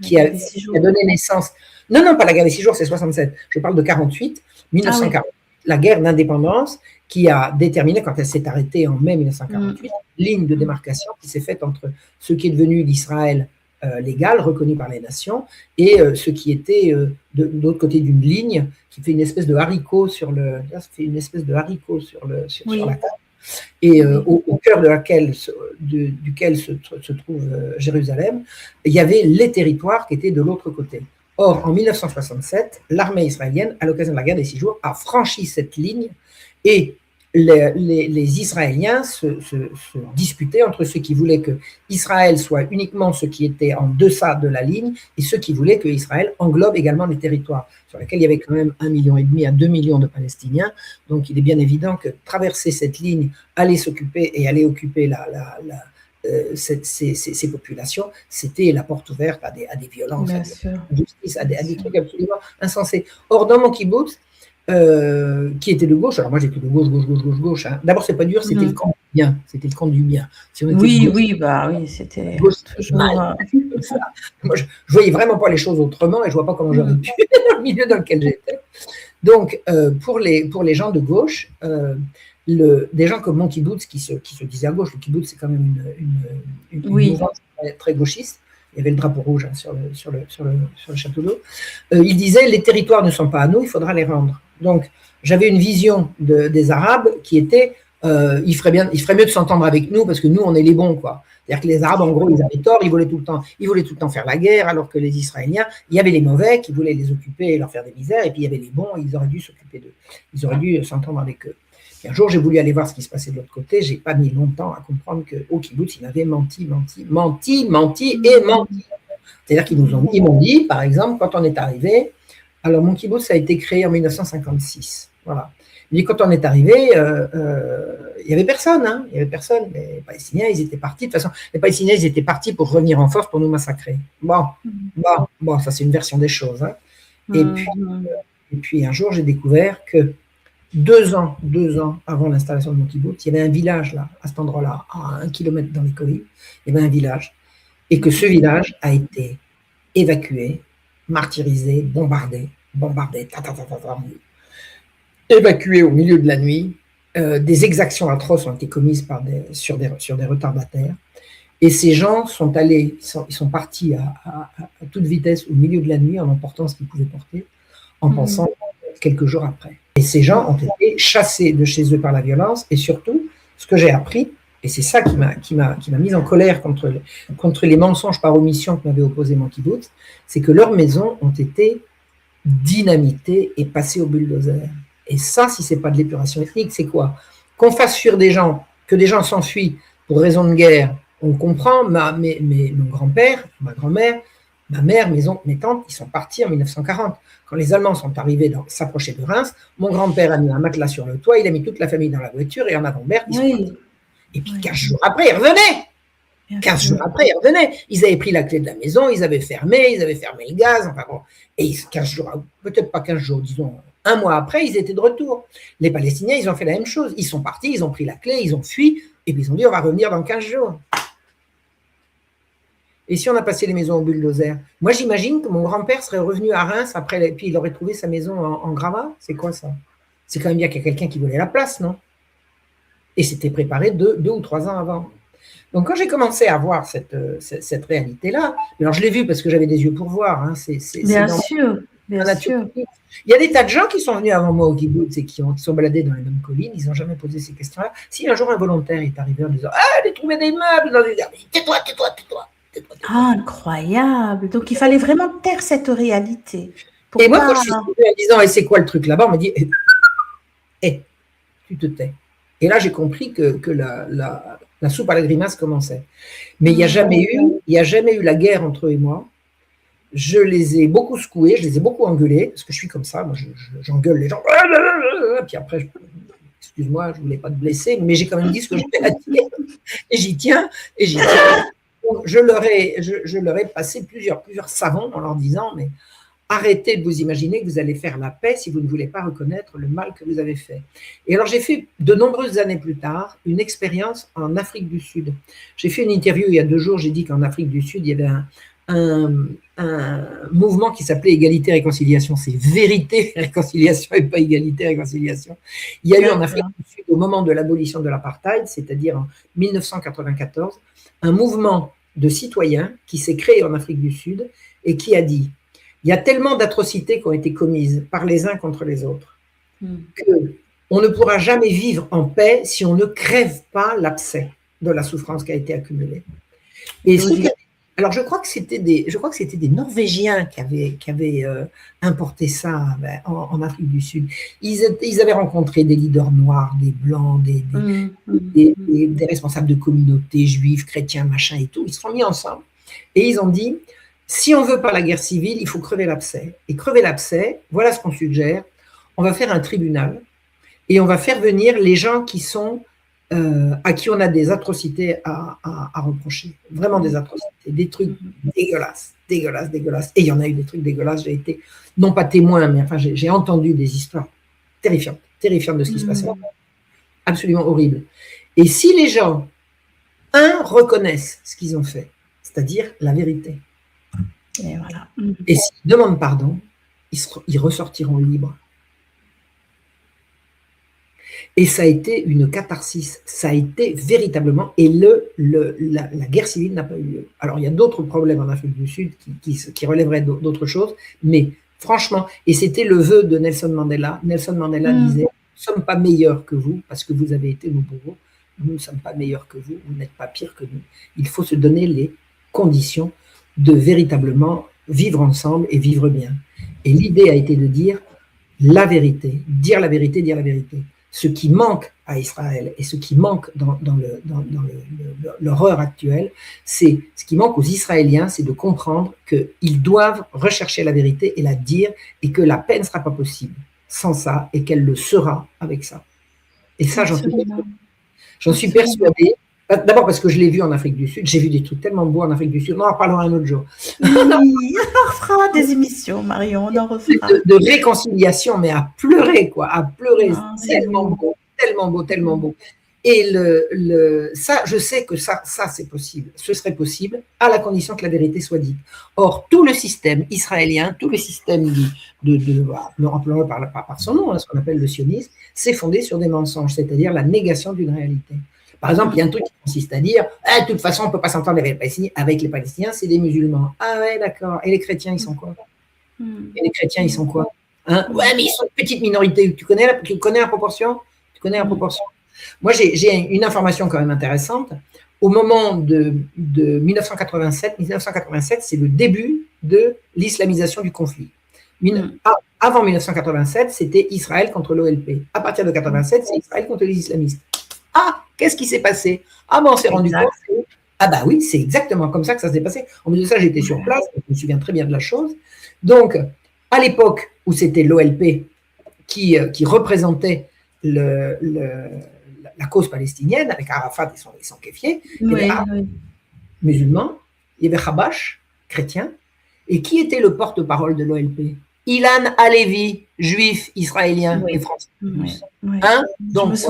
qui a donné naissance... Non, pas la guerre des 6 jours, c'est 67. Je parle de 48, 1948, la guerre d'indépendance qui a déterminé, quand elle s'est arrêtée en mai 1948, ligne de démarcation qui s'est faite entre ce qui est devenu l'Israël légal, reconnu par les nations, et ce qui était de l'autre côté d'une ligne qui fait une espèce de haricot sur la carte, et au cœur duquel se trouve Jérusalem, il y avait les territoires qui étaient de l'autre côté. Or, en 1967, l'armée israélienne, à l'occasion de la guerre des 6 jours, a franchi cette ligne, et les Israéliens se disputaient entre ceux qui voulaient que Israël soit uniquement ce qui était en deçà de la ligne, et ceux qui voulaient que Israël englobe également des territoires sur lesquels il y avait quand même 1,5 million à 2 millions de Palestiniens. Donc il est bien évident que traverser cette ligne, aller s'occuper et aller occuper ces populations, c'était la porte ouverte à des violences, à des injustices, à des trucs absolument insensés. Or, dans mon kibbutz, qui était de gauche, alors moi j'étais de gauche. Hein. D'abord, c'est pas dur, c'était le camp du bien. C'était le camp du bien. Si oui, c'était mal. Moi, je voyais vraiment pas les choses autrement, et je vois pas comment j'aurais pu dans le milieu dans lequel j'étais. Donc, pour les gens de gauche, des gens comme mon kibbutz qui se disaient à gauche, le kibbutz c'est quand même une mouvance très gauchiste. Il y avait le drapeau rouge hein, sur le château d'eau. Il disait les territoires ne sont pas à nous, il faudra les rendre. Donc j'avais une vision des Arabes qui était il ferait mieux de s'entendre avec nous parce que nous, on est les bons, quoi. C'est-à-dire que les Arabes, en gros, ils avaient tort, ils voulaient tout le temps faire la guerre, alors que les Israéliens, il y avait les mauvais qui voulaient les occuper et leur faire des misères, et puis il y avait les bons, ils auraient dû s'occuper d'eux. Ils auraient dû s'entendre avec eux. Et un jour, j'ai voulu aller voir ce qui se passait de l'autre côté, j'ai pas mis longtemps à comprendre qu'au kibbutz, ils m'avaient menti. C'est-à-dire qu'ils m'ont dit, par exemple, quand on est arrivé, alors mon kibbutz a été créé en 1956, voilà. Mais quand on est arrivé, il n'y avait personne, hein, il y avait personne. Les Palestiniens, ils étaient partis. De toute façon, les Palestiniens, ils étaient partis pour revenir en force pour nous massacrer. Bon, ça c'est une version des choses. Hein. Et puis un jour, j'ai découvert que 2 ans avant l'installation de mon kibbutz, il y avait un village là, à cet endroit-là, à 1 kilomètre dans les collines, il y avait un village, et que ce village a été évacué, martyrisé, bombardé, évacué au milieu de la nuit. Des exactions atroces ont été commises sur des retardataires. Et ces gens ils sont partis à toute vitesse au milieu de la nuit en emportant ce qu'ils pouvaient porter, en pensant quelques jours après. Et ces gens ont été chassés de chez eux par la violence. Et surtout, ce que j'ai appris, et c'est ça qui m'a mise en colère contre les mensonges par omission que m'avait opposé mon kibbutz, c'est que leurs maisons ont été dynamitées et passées au bulldozer. Et ça, si ce n'est pas de l'épuration ethnique, c'est quoi? Qu'on fasse fuir des gens, que des gens s'enfuient pour raison de guerre, on comprend. Mon grand-père, ma grand-mère, ma mère, mes tantes, ils sont partis en 1940. Quand les Allemands sont arrivés s'approcher de Reims, mon grand-père a mis un matelas sur le toit, il a mis toute la famille dans la voiture et en avant-merde, ils sont partis. Et puis 15 jours après, ils revenaient. 15 jours après, ils revenaient. Ils avaient pris la clé de la maison, ils avaient fermé le gaz, enfin bon. Et 15 jours, peut-être pas 15 jours, disons 1 mois après, ils étaient de retour. Les Palestiniens, ils ont fait la même chose. Ils sont partis, ils ont pris la clé, ils ont fui, et puis ils ont dit, on va revenir dans 15 jours. Et si on a passé les maisons au bulldozer? Moi, j'imagine que mon grand-père serait revenu à Reims après, puis il aurait trouvé sa maison en gravats. C'est quoi ça? C'est quand même bien qu'il y a quelqu'un qui volait la place, non? Et c'était préparé 2 ou 3 ans avant. Donc, quand j'ai commencé à voir cette réalité-là, alors je l'ai vue parce que j'avais des yeux pour voir. Hein, bien sûr. Il y a des tas de gens qui sont venus avant moi au kibbutz et qui sont baladés dans les mêmes collines, ils n'ont jamais posé ces questions-là. Si un jour un volontaire est arrivé en disant « Ah, j'ai trouvé des meubles dans les herbes », tais-toi. Ah, incroyable. Donc, il fallait vraiment taire cette réalité. Et moi, quand je suis arrivée en disant « Et c'est quoi le truc là-bas ?» on m'a dit « tu te tais. » Et là, j'ai compris que la soupe à la grimace commençait. Mais il n'y a jamais eu la guerre entre eux et moi. Je les ai beaucoup secoués, je les ai beaucoup engueulés, parce que je suis comme ça, moi j'engueule les gens. Puis après, excuse-moi, je ne voulais pas te blesser, mais j'ai quand même dit ce que je vais à dire. Et j'y tiens. Donc, je leur ai passé plusieurs savons en leur disant, mais arrêtez de vous imaginer que vous allez faire la paix si vous ne voulez pas reconnaître le mal que vous avez fait. Et alors j'ai fait, de nombreuses années plus tard, une expérience en Afrique du Sud. J'ai fait une interview il y a 2 jours, j'ai dit qu'en Afrique du Sud, il y avait un mouvement qui s'appelait Égalité Réconciliation. C'est vérité réconciliation et pas égalité réconciliation. Il y a eu en Afrique du Sud, au moment de l'abolition de l'apartheid, c'est-à-dire en 1994, un mouvement de citoyens qui s'est créé en Afrique du Sud et qui a dit: il y a tellement d'atrocités qui ont été commises par les uns contre les autres qu'on ne pourra jamais vivre en paix si on ne crève pas l'abcès de la souffrance qui a été accumulée. Et alors, je crois que c'était des Norvégiens qui avaient importé ça en Afrique du Sud. Ils avaient rencontré des leaders noirs, des blancs, des responsables de communautés juives, chrétiens, machin et tout. Ils se sont mis ensemble et ils ont dit: si on ne veut pas la guerre civile, il faut crever l'abcès. Et crever l'abcès, voilà ce qu'on suggère. On va faire un tribunal et on va faire venir les gens à qui on a des atrocités à reprocher. Vraiment des atrocités, des trucs dégueulasses. Et il y en a eu des trucs dégueulasses. J'ai été, non pas témoin, mais enfin, j'ai entendu des histoires terrifiantes de ce qui se passait. Absolument horribles. Et si les gens, reconnaissent ce qu'ils ont fait, c'est-à-dire la vérité, et s'ils demandent pardon, ils ressortiront libres. Et ça a été une catharsis, ça a été véritablement, et la guerre civile n'a pas eu lieu. Alors il y a d'autres problèmes en Afrique du Sud qui relèveraient d'autres choses, mais franchement, et c'était le vœu de Nelson Mandela. Nelson Mandela disait: ne sommes pas meilleurs que vous, parce que vous avez été nos bourreaux. Nous ne sommes pas meilleurs que vous, vous n'êtes pas pire que nous. Il faut se donner les conditions de véritablement vivre ensemble et vivre bien. Et l'idée a été de dire la vérité, dire la vérité, dire la vérité. Ce qui manque à Israël et ce qui manque dans l'horreur actuelle, c'est ce qui manque aux Israéliens, c'est de comprendre qu'ils doivent rechercher la vérité et la dire, et que la paix ne sera pas possible sans ça, et qu'elle le sera avec ça. Et ça, j'en suis persuadée. D'abord parce que je l'ai vu en Afrique du Sud, j'ai vu des trucs tellement beaux en Afrique du Sud, on en reparlera un autre jour. Oui, on refera des émissions, Marion, on en refera. De réconciliation, mais à pleurer, quoi, à pleurer. C'est tellement beau, tellement beau, tellement beau. Et ça, je sais que ça c'est possible. Ce serait possible à la condition que la vérité soit dite. Or, tout le système israélien, tout le système rappelons-le par son nom, ce qu'on appelle le sionisme, c'est fondé sur des mensonges, c'est-à-dire la négation d'une réalité. Par exemple, il y a un truc qui consiste à dire de toute façon, on ne peut pas s'entendre avec les Palestiniens, c'est des musulmans. Ah ouais, d'accord. Et les chrétiens, ils sont quoi? Et les chrétiens, ils sont quoi? Ouais, mais ils sont une petite minorité. Tu connais la proportion? Tu connais la proportion? Moi, j'ai une information quand même intéressante. Au moment de 1987, c'est le début de l'islamisation du conflit. Avant 1987, c'était Israël contre l'OLP. À partir de 1987, c'est Israël contre les islamistes. Ah, qu'est-ce qui s'est passé? Ah ben, on s'est rendu compte. Ah bah oui, c'est exactement comme ça que ça s'est passé. En plus de ça, j'étais sur place, je me souviens très bien de la chose. Donc, à l'époque où c'était l'OLP qui représentait la cause palestinienne, avec Arafat et son kéfier, il y avait musulmans, il y avait Habash, chrétien, et qui était le porte-parole de l'OLP? Ilan Halevi, juif, israélien et français. Donc, je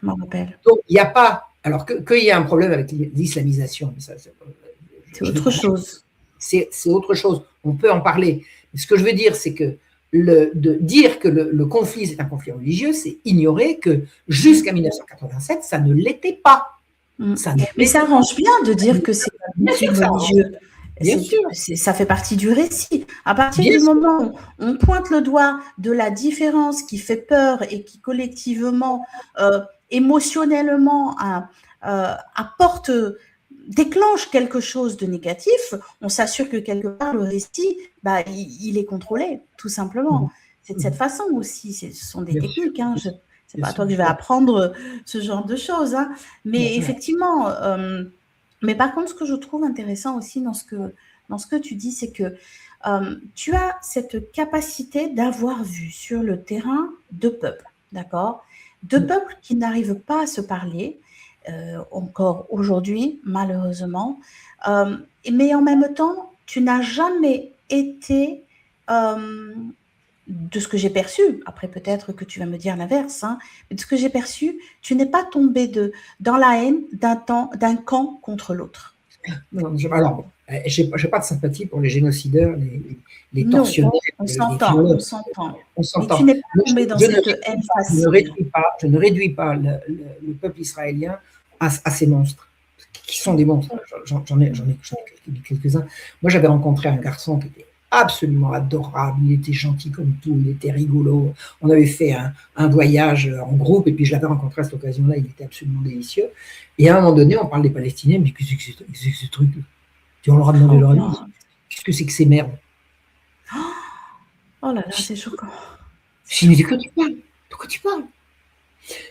me rappelle. Donc, il n'y a pas. Alors, qu'il y ait un problème avec l'islamisation, c'est autre chose. C'est autre chose. On peut en parler. Mais ce que je veux dire, c'est que de dire que le conflit c'est un conflit religieux, c'est ignorer que jusqu'à 1987, ça ne l'était pas. Mais ça arrange bien de dire que c'est un conflit religieux. Bien sûr. Ça fait partie du récit. À partir du moment où on pointe le doigt de la différence qui fait peur et qui collectivement, émotionnellement, déclenche quelque chose de négatif, on s'assure que quelque part le récit, il est contrôlé, tout simplement. C'est de cette façon aussi. Ce sont des techniques. C'est pas à toi que je vais apprendre ce genre de choses. Mais effectivement. Mais par contre, ce que je trouve intéressant aussi dans ce que tu dis, c'est que tu as cette capacité d'avoir vu sur le terrain deux peuples, d'accord? Deux peuples qui n'arrivent pas à se parler, encore aujourd'hui, malheureusement. Mais en même temps, tu n'as jamais été, de ce que j'ai perçu, après peut-être que tu vas me dire l'inverse, mais de ce que j'ai perçu, tu n'es pas tombé dans la haine d'un camp contre l'autre. Non, alors, je n'ai pas de sympathie pour les génocideurs, les tortionnaires. On s'entend. Mais tu n'es pas tombé dans cette haine facile. Je ne réduis pas le peuple israélien à ces monstres, qui sont des monstres. J'en ai quelques-uns. Moi, j'avais rencontré un garçon qui était absolument adorable, il était gentil comme tout, il était rigolo. On avait fait un voyage en groupe et puis je l'avais rencontré à cette occasion-là, il était absolument délicieux. Et à un moment donné, on parle des Palestiniens, mais qu'est-ce que c'est que ce truc? On leur a demandé leur avis. Qu'est-ce que c'est que ces merdes? Oh là là, c'est choquant. Je dis, mais de quoi tu parles? De quoi tu parles?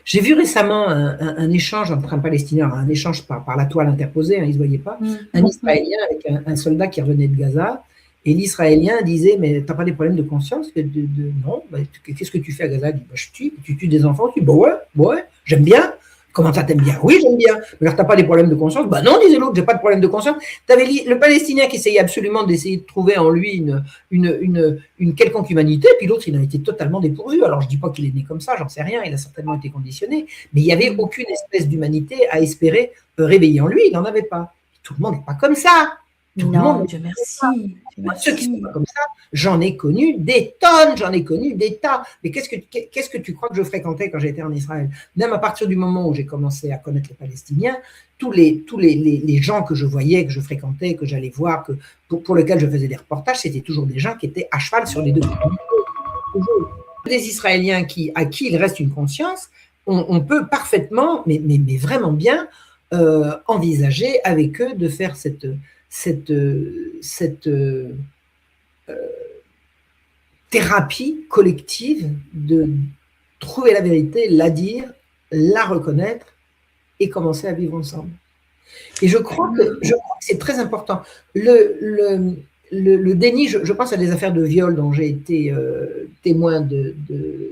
J'ai vu récemment un échange entre un Palestinien, un échange par la toile interposée, ils ne se voyaient pas, un Israélien avec un soldat qui revenait de Gaza. Et l'Israélien disait, mais t'as pas des problèmes de conscience? Non, qu'est-ce que tu fais à Gaza? Il dit, je tue, tu tues des enfants. Tu dis, ouais, j'aime bien. Comment ça, t'aimes bien? Oui, j'aime bien. Mais alors, t'as pas des problèmes de conscience? Non, disait l'autre, j'ai pas de problème de conscience. T'avais le Palestinien qui essayait absolument d'essayer de trouver en lui une quelconque humanité, puis l'autre, il a été totalement dépourvu. Alors, je dis pas qu'il est né comme ça, j'en sais rien, il a certainement été conditionné, mais il y avait aucune espèce d'humanité à espérer réveiller en lui, il n'en avait pas. Tout le monde n'est pas comme ça. Non, Dieu merci. Ceux qui sont pas comme ça, j'en ai connu des tonnes, j'en ai connu des tas. Mais qu'est-ce que tu crois que je fréquentais quand j'étais en Israël? Même à partir du moment où j'ai commencé à connaître les Palestiniens, tous les gens que je voyais, que je fréquentais, que j'allais voir, pour lesquels je faisais des reportages, c'était toujours des gens qui étaient à cheval sur les deux. Toujours. des Israéliens à qui il reste une conscience, on peut parfaitement, mais vraiment bien, envisager avec eux de faire cette thérapie collective de trouver la vérité, la dire, la reconnaître et commencer à vivre ensemble. Et je crois que c'est très important. Le déni, je pense à des affaires de viol dont j'ai été témoin de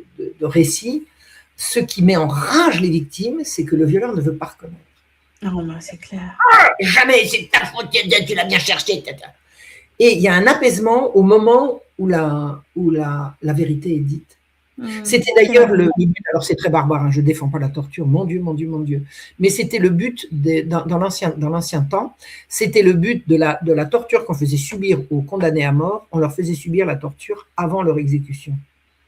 récits. Ce qui met en rage les victimes, c'est que le violeur ne veut pas reconnaître. Non, bah, c'est clair. Jamais, c'est ta faute, tu l'as bien cherché. Et il y a un apaisement au moment où la vérité est dite. C'était d'ailleurs le but, alors c'est très barbare, hein, je ne défends pas la torture, mon Dieu, mais c'était le but dans l'ancien temps, c'était le but de la torture qu'on faisait subir aux condamnés à mort, on leur faisait subir la torture avant leur exécution.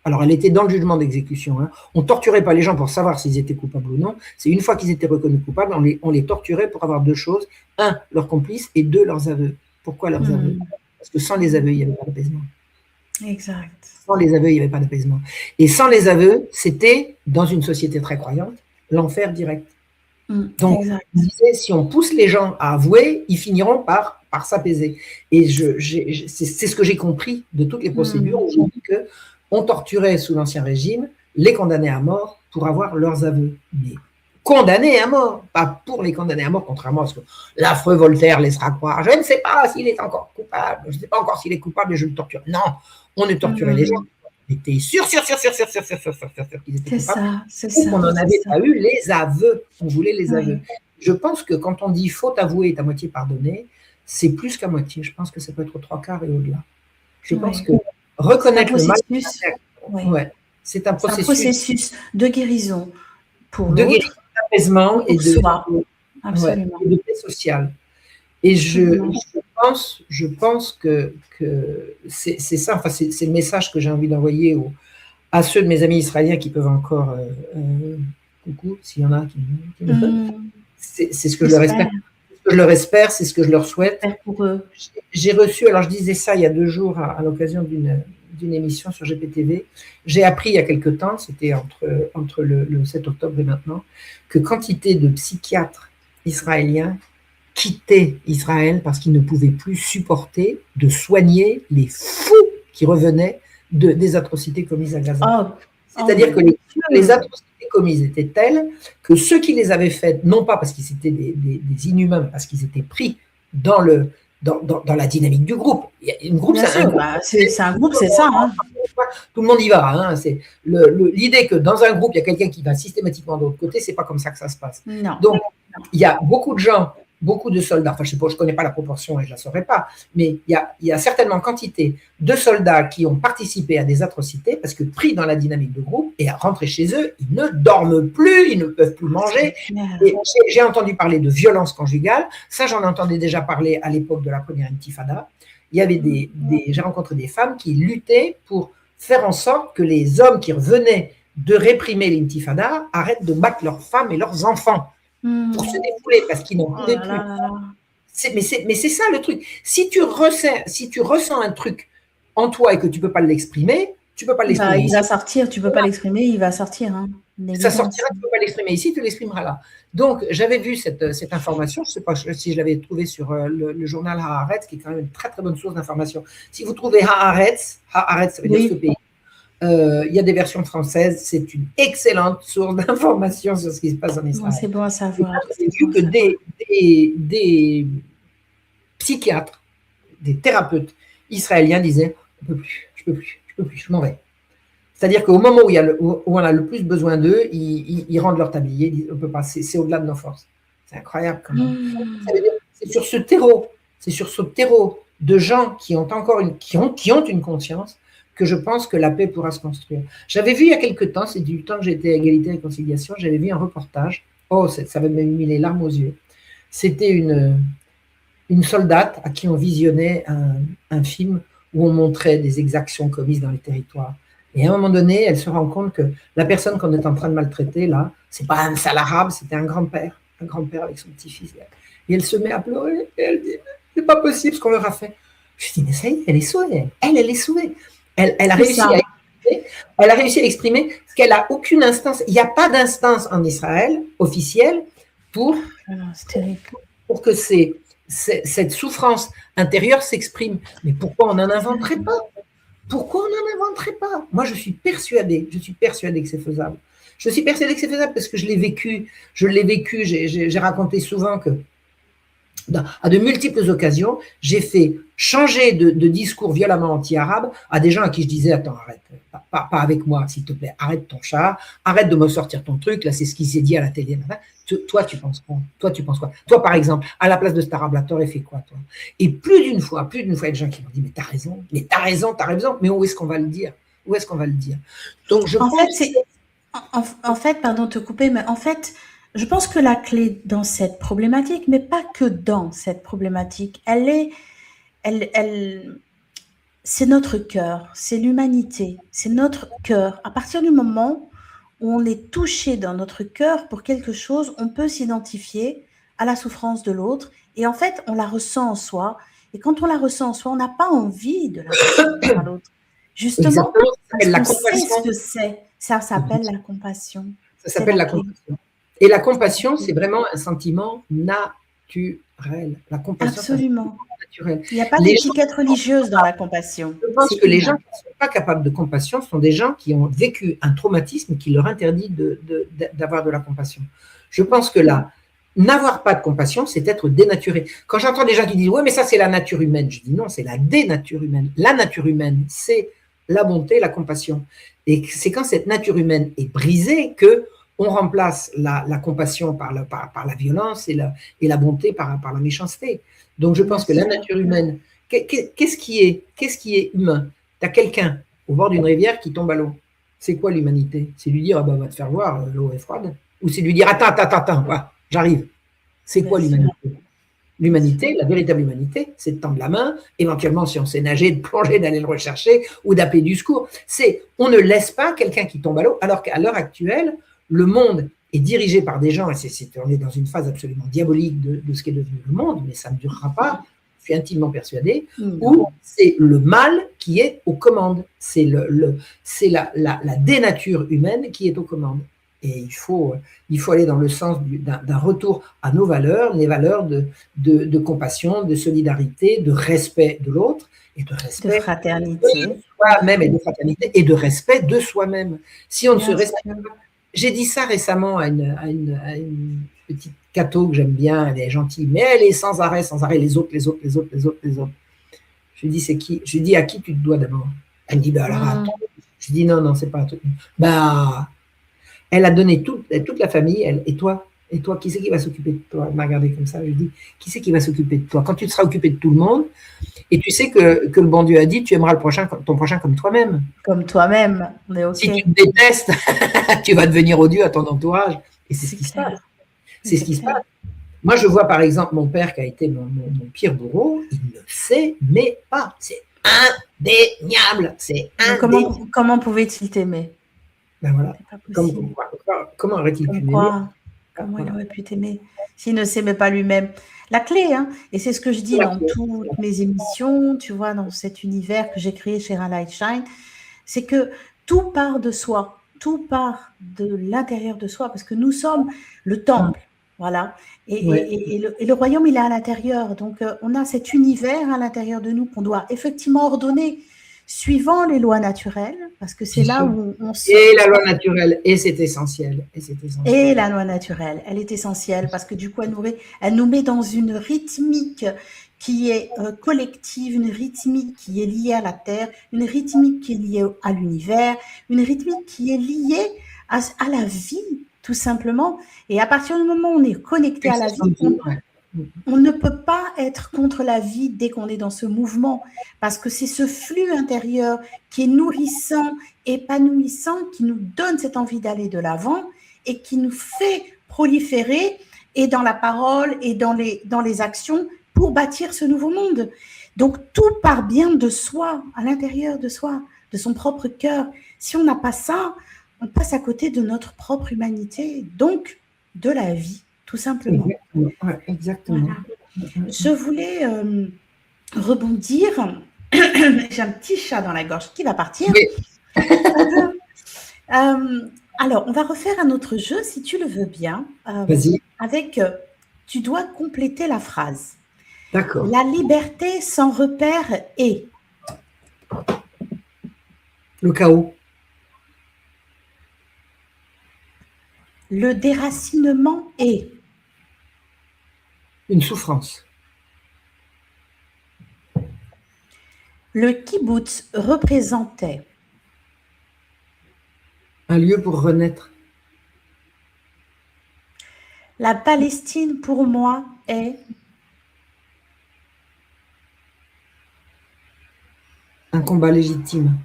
Alors elle était dans le jugement d'exécution, hein. On ne torturait pas les gens pour savoir s'ils étaient coupables ou non, c'est une fois qu'ils étaient reconnus coupables, on les torturait pour avoir deux choses, un, leurs complices, et deux, leurs aveux. Pourquoi leurs aveux? Parce que sans les aveux, il n'y avait pas d'apaisement. Exact. Sans les aveux, il n'y avait pas d'apaisement. Et sans les aveux, c'était, dans une société très croyante, l'enfer direct. Donc, on disait, si on pousse les gens à avouer, ils finiront par s'apaiser. Et c'est ce que j'ai compris de toutes les procédures où j'ai dit qu'on torturait sous l'Ancien Régime les condamnés à mort pour avoir leurs aveux. Mais condamnés à mort, pas pour les condamner à mort, contrairement à ce que l'affreux Voltaire laissera croire. Je ne sais pas s'il est encore coupable, je ne sais pas encore s'il est coupable et je le torture. Non, on ne torturait les gens. On était sûr qu'ils étaient coupables. C'est ça. On n'en avait pas eu les aveux. On voulait les aveux. Je pense que quand on dit faute avouée est à moitié pardonnée, c'est plus qu'à moitié. Je pense que ça peut être aux trois quarts et au-delà. Je pense que reconnaître le mal, c'est un processus de guérison pour de guérison, d'apaisement et de paix sociale. Et je pense que c'est ça, enfin, c'est le message que j'ai envie d'envoyer à ceux de mes amis israéliens qui peuvent encore, coucou, s'il y en a qui c'est ce que je leur espère, c'est ce que je leur souhaite. Pour eux. J'ai reçu, alors je disais ça il y a 2 jours à l'occasion d'une émission sur GPTV, j'ai appris il y a quelque temps, c'était entre le 7 octobre et maintenant, que quantité de psychiatres israéliens quittaient Israël parce qu'ils ne pouvaient plus supporter de soigner les fous qui revenaient des atrocités commises à Gaza. C'est-à-dire que les atrocités commises étaient telles que ceux qui les avaient faites, non pas parce qu'ils étaient des inhumains, mais parce qu'ils étaient pris dans la dynamique du groupe. Une groupe, c'est un groupe, c'est ça. Hein. Tout le monde y va. Hein. C'est l'idée que dans un groupe, il y a quelqu'un qui va systématiquement de l'autre côté, c'est pas comme ça que ça se passe. Non. Donc, il y a beaucoup de gens, beaucoup de soldats, enfin je sais pas, je connais pas la proportion et je la saurais pas, mais il y a certainement quantité de soldats qui ont participé à des atrocités parce que pris dans la dynamique de groupe et à rentrer chez eux, ils ne dorment plus, ils ne peuvent plus manger. Et j'ai entendu parler de violence conjugale, ça j'en entendais déjà parler à l'époque de la première intifada. Il y avait j'ai rencontré des femmes qui luttaient pour faire en sorte que les hommes qui revenaient de réprimer l'intifada arrêtent de battre leurs femmes et leurs enfants. Pour se défouler parce qu'ils n'en pouvaient plus. Mais c'est ça le truc. Si tu ressens un truc en toi et que tu ne peux pas l'exprimer, tu ne peux pas l'exprimer. Il va sortir, tu ne peux pas l'exprimer, il va sortir. Hein. Ça sortira, tu ne peux pas l'exprimer ici, tu l'exprimeras là. Donc, j'avais vu cette information, je ne sais pas si je l'avais trouvée sur le journal Haaretz, qui est quand même une très très bonne source d'information. Si vous trouvez Haaretz, ça veut dire ce pays. Il y a des versions françaises, c'est une excellente source d'information sur ce qui se passe en Israël. C'est bon à savoir. J'ai vu que des psychiatres, des thérapeutes israéliens disaient je peux plus, je m'en vais. C'est-à-dire qu'au moment où on a le plus besoin d'eux, ils rendent leur tablier, ils disent on peut pas, c'est au-delà de nos forces. C'est incroyable quand même. Ça veut dire, c'est sur ce terreau de gens qui ont une conscience que je pense que la paix pourra se construire. J'avais vu il y a quelque temps, c'est du temps que j'étais à Égalité et Réconciliation, j'avais vu un reportage, ça m'a mis les larmes aux yeux. C'était une soldate à qui on visionnait un film où on montrait des exactions commises dans les territoires. Et à un moment donné, elle se rend compte que la personne qu'on est en train de maltraiter, là, c'est pas un sale arabe, c'était un grand-père avec son petit-fils. Et elle se met à pleurer, et elle dit, c'est pas possible ce qu'on leur a fait. Je dis, mais ça y est, elle est sauvée, elle est sauvée. Elle a réussi à Elle a réussi à l'exprimer parce qu'elle n'a aucune instance. Il n'y a pas d'instance en Israël officielle pour que cette souffrance intérieure s'exprime. Mais pourquoi on n'en inventerait pas? Pourquoi on n'en inventerait pas? Moi, je suis persuadée que c'est faisable. Je suis persuadée que c'est faisable parce que je l'ai vécu, j'ai raconté souvent que à de multiples occasions, j'ai fait changer de discours violemment anti-arabe à des gens à qui je disais, attends, arrête, pas avec moi, s'il te plaît, arrête ton chat, arrête de me sortir ton truc, là c'est ce qui s'est dit à la télé. Toi, tu penses quoi? Toi, par exemple, à la place de cet arabe-là, t'aurais fait quoi, toi? Et plus d'une fois, il y a des gens qui m'ont dit, mais t'as raison, mais où est-ce qu'on va le dire? Donc, je pense en fait, pardon de te couper, mais en fait, je pense que la clé dans cette problématique, mais pas que dans cette problématique, c'est notre cœur, c'est l'humanité, c'est notre cœur. À partir du moment où on est touché dans notre cœur pour quelque chose, on peut s'identifier à la souffrance de l'autre et en fait, on la ressent en soi. Et quand on la ressent en soi, on n'a pas envie de la ressentir à l'autre. Justement, parce qu'on sait ce que c'est. Ça s'appelle la compassion. Ça s'appelle la compassion. Et la compassion, c'est vraiment un sentiment naturel. La compassion, absolument. Naturel. Il n'y a pas d'étiquette religieuse dans la compassion. Je pense que les gens qui ne sont pas capables de compassion sont des gens qui ont vécu un traumatisme qui leur interdit d'avoir de la compassion. Je pense que là, n'avoir pas de compassion, c'est être dénaturé. Quand j'entends des gens qui disent « ouais, mais ça, c'est la nature humaine », je dis « non, c'est la dénature humaine ». La nature humaine, c'est la bonté, la compassion. Et c'est quand cette nature humaine est brisée que on remplace la compassion par la violence et la bonté par la méchanceté. Donc, je pense que la nature humaine, qu'est-ce qui est humain? Tu as quelqu'un au bord d'une rivière qui tombe à l'eau. C'est quoi l'humanité? C'est lui dire, ah ben, va te faire voir, l'eau est froide. Ou c'est lui dire, attends, voilà, j'arrive. C'est quoi l'humanité? L'humanité, la véritable humanité, c'est de tendre la main, éventuellement, si on sait nager, de plonger, d'aller le rechercher ou d'appeler du secours. On ne laisse pas quelqu'un qui tombe à l'eau, alors qu'à l'heure actuelle, le monde est dirigé par des gens, et on est dans une phase absolument diabolique de ce qu'est devenu le monde, mais ça ne durera pas, je suis intimement persuadé, où c'est le mal qui est aux commandes, c'est la dénature humaine qui est aux commandes. Et il faut aller dans le sens d'un retour à nos valeurs, les valeurs de compassion, de solidarité, de respect de l'autre, et de respect de fraternité. De soi-même et de fraternité, et de respect de soi-même. Si on ne se respecte pas, j'ai dit ça récemment à une petite catho que j'aime bien, elle est gentille, mais elle est sans arrêt, les autres. Je lui dis, c'est qui? Je lui dis, à qui tu te dois d'abord? Elle me dit, bah alors, attends. Je lui dis, non, c'est pas un truc. Bah, elle a donné toute la famille, et toi, qui c'est qui va s'occuper de toi? Elle m'a regardé comme ça, je lui dis, qui c'est qui va s'occuper de toi? Quand tu te seras occupé de tout le monde, et tu sais que le bon Dieu a dit, tu aimeras ton prochain comme toi-même. Comme toi-même, on est OK. Si tu te détestes, tu vas devenir odieux à ton entourage. Et c'est ce qui se passe. C'est ce qui se passe. Moi, je vois par exemple mon père qui a été mon pire bourreau, il ne s'aimait pas. C'est indéniable. Comment pouvait-il t'aimer? Ben voilà. Comment aurait-il pu m'aimer? Comment il aurait pu t'aimer s'il ne s'aimait pas lui-même? La clé, hein, et c'est ce que je dis dans toutes mes émissions, tu vois, dans cet univers que j'ai créé chez Light Shine, c'est que tout part de soi, tout part de l'intérieur de soi, parce que nous sommes le temple, voilà, et le royaume, il est à l'intérieur, donc on a cet univers à l'intérieur de nous qu'on doit effectivement ordonner suivant les lois naturelles, parce que c'est là où on se... Et la loi naturelle, et c'est essentiel. Et la loi naturelle, elle est essentielle, parce que du coup, elle nous met dans une rythmique qui est collective, une rythmique qui est liée à la Terre, une rythmique qui est liée à l'univers, une rythmique qui est liée à la vie, tout simplement. Et à partir du moment où on est connecté à la vie, on ne peut pas être contre la vie dès qu'on est dans ce mouvement, parce que c'est ce flux intérieur qui est nourrissant, épanouissant, qui nous donne cette envie d'aller de l'avant et qui nous fait proliférer et dans la parole et dans les actions pour bâtir ce nouveau monde. Donc, tout part bien de soi, à l'intérieur de soi, de son propre cœur. Si on n'a pas ça, on passe à côté de notre propre humanité, donc de la vie. Tout simplement. Exactement. Voilà. Je voulais rebondir. J'ai un petit chat dans la gorge qui va partir. Alors, on va refaire un autre jeu, si tu le veux bien, Vas-y, avec, tu dois compléter la phrase. d'accord. La liberté sans repère est. Le chaos, Le déracinement est. une souffrance. Le kibboutz représentait. Un lieu pour renaître. La Palestine pour moi est. Un combat légitime.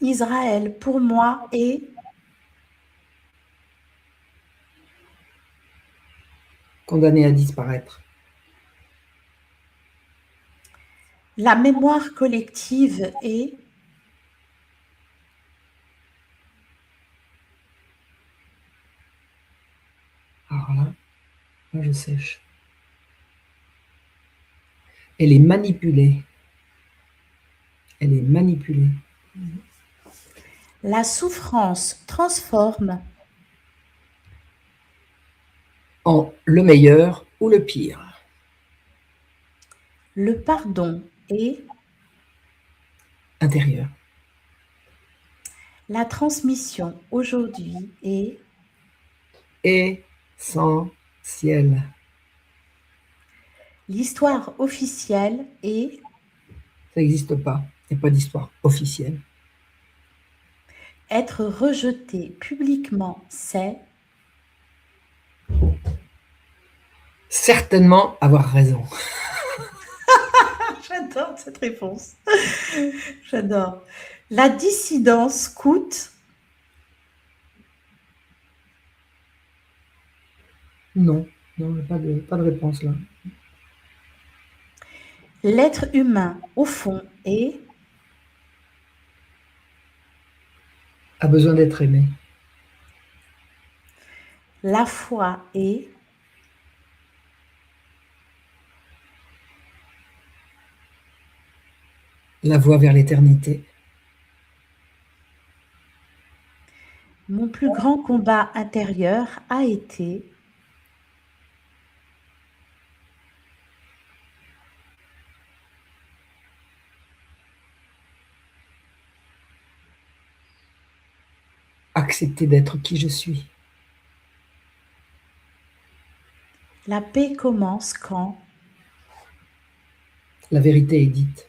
Israël pour moi est. Condamné à disparaître. La mémoire collective est. Alors là, je sèche. Elle est manipulée. Elle est manipulée. La souffrance transforme. En le meilleur ou le pire. Le pardon est. Intérieur. La transmission aujourd'hui est. Essentiel. L'histoire officielle est. Ça n'existe pas. Il n'y a pas d'histoire officielle. Être rejeté publiquement, c'est. Certainement avoir raison. J'adore cette réponse. J'adore. La dissidence coûte. Non, non, pas de réponse là. L'être humain, au fond, est. A besoin d'être aimé. La foi est. La voie vers l'éternité. Mon plus grand combat intérieur a été. Accepter d'être qui je suis. La paix commence quand. La vérité est dite.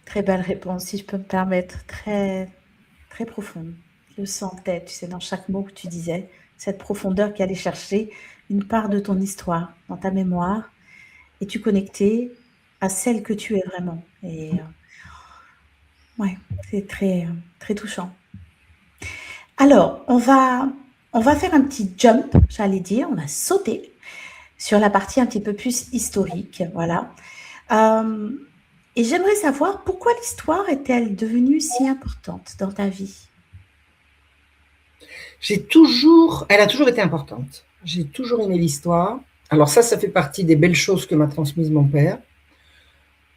Très belle réponse, si je peux me permettre. Très, très profonde. Je le sentais, tu sais, dans chaque mot que tu disais, cette profondeur qui allait chercher une part de ton histoire dans ta mémoire et tu connectais à celle que tu es vraiment. Et ouais, c'est très, très touchant. Alors, on va faire un petit jump, j'allais dire, on va sauter sur la partie un petit peu plus historique, voilà. Et j'aimerais savoir pourquoi l'histoire est-elle devenue si importante dans ta vie? Elle a toujours été importante. J'ai toujours aimé l'histoire. Alors ça fait partie des belles choses que m'a transmise mon père.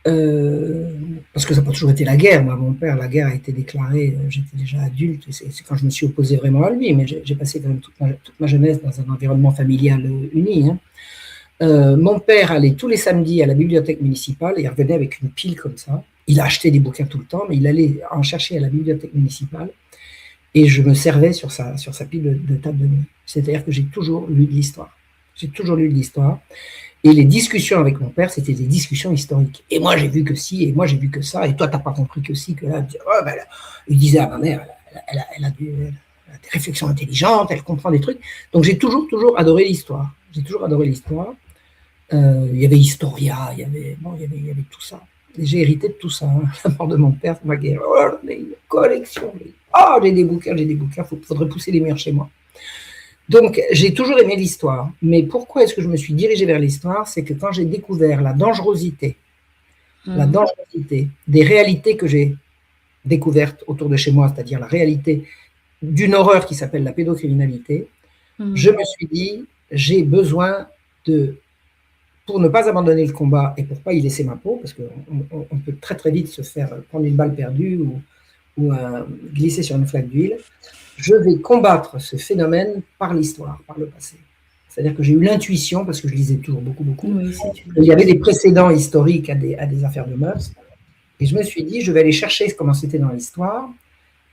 Parce que ça n'a pas toujours été la guerre. Moi, mon père, la guerre a été déclarée, j'étais déjà adulte, c'est quand je me suis opposé vraiment à lui, mais j'ai passé quand même toute ma jeunesse dans un environnement familial uni. Hein. Mon père allait tous les samedis à la bibliothèque municipale et il revenait avec une pile comme ça. Il a acheté des bouquins tout le temps, mais il allait en chercher à la bibliothèque municipale et je me servais sur sa pile de table de nuit. C'est-à-dire que j'ai toujours lu de l'histoire. J'ai toujours lu de l'histoire. Et les discussions avec mon père, c'était des discussions historiques. Et moi, j'ai vu que ci, et moi, j'ai vu que ça, et toi, t'as pas compris que ci, que là. Il disait à ma mère, elle a des réflexions intelligentes, elle comprend des trucs. Donc, j'ai toujours adoré l'histoire. J'ai toujours adoré l'histoire. Il y avait Historia, il y avait tout ça. Et j'ai hérité de tout ça. Hein. La mort de mon père, ça m'a guéri. Oh, une collection. Oh, j'ai des bouquins. Faudrait pousser les murs chez moi. Donc, j'ai toujours aimé l'histoire. Mais pourquoi est-ce que je me suis dirigée vers l'histoire? C'est que quand j'ai découvert la dangerosité des réalités que j'ai découvertes autour de chez moi, c'est-à-dire la réalité d'une horreur qui s'appelle la pédocriminalité, je me suis dit, j'ai besoin de pour ne pas abandonner le combat et pour ne pas y laisser ma peau, parce qu'on peut très très vite se faire prendre une balle perdue ou glisser sur une flaque d'huile, je vais combattre ce phénomène par l'histoire, par le passé. C'est-à-dire que j'ai eu l'intuition, parce que je lisais toujours beaucoup, Oui, il y avait des précédents historiques à des affaires de mœurs, et je me suis dit, je vais aller chercher comment c'était dans l'histoire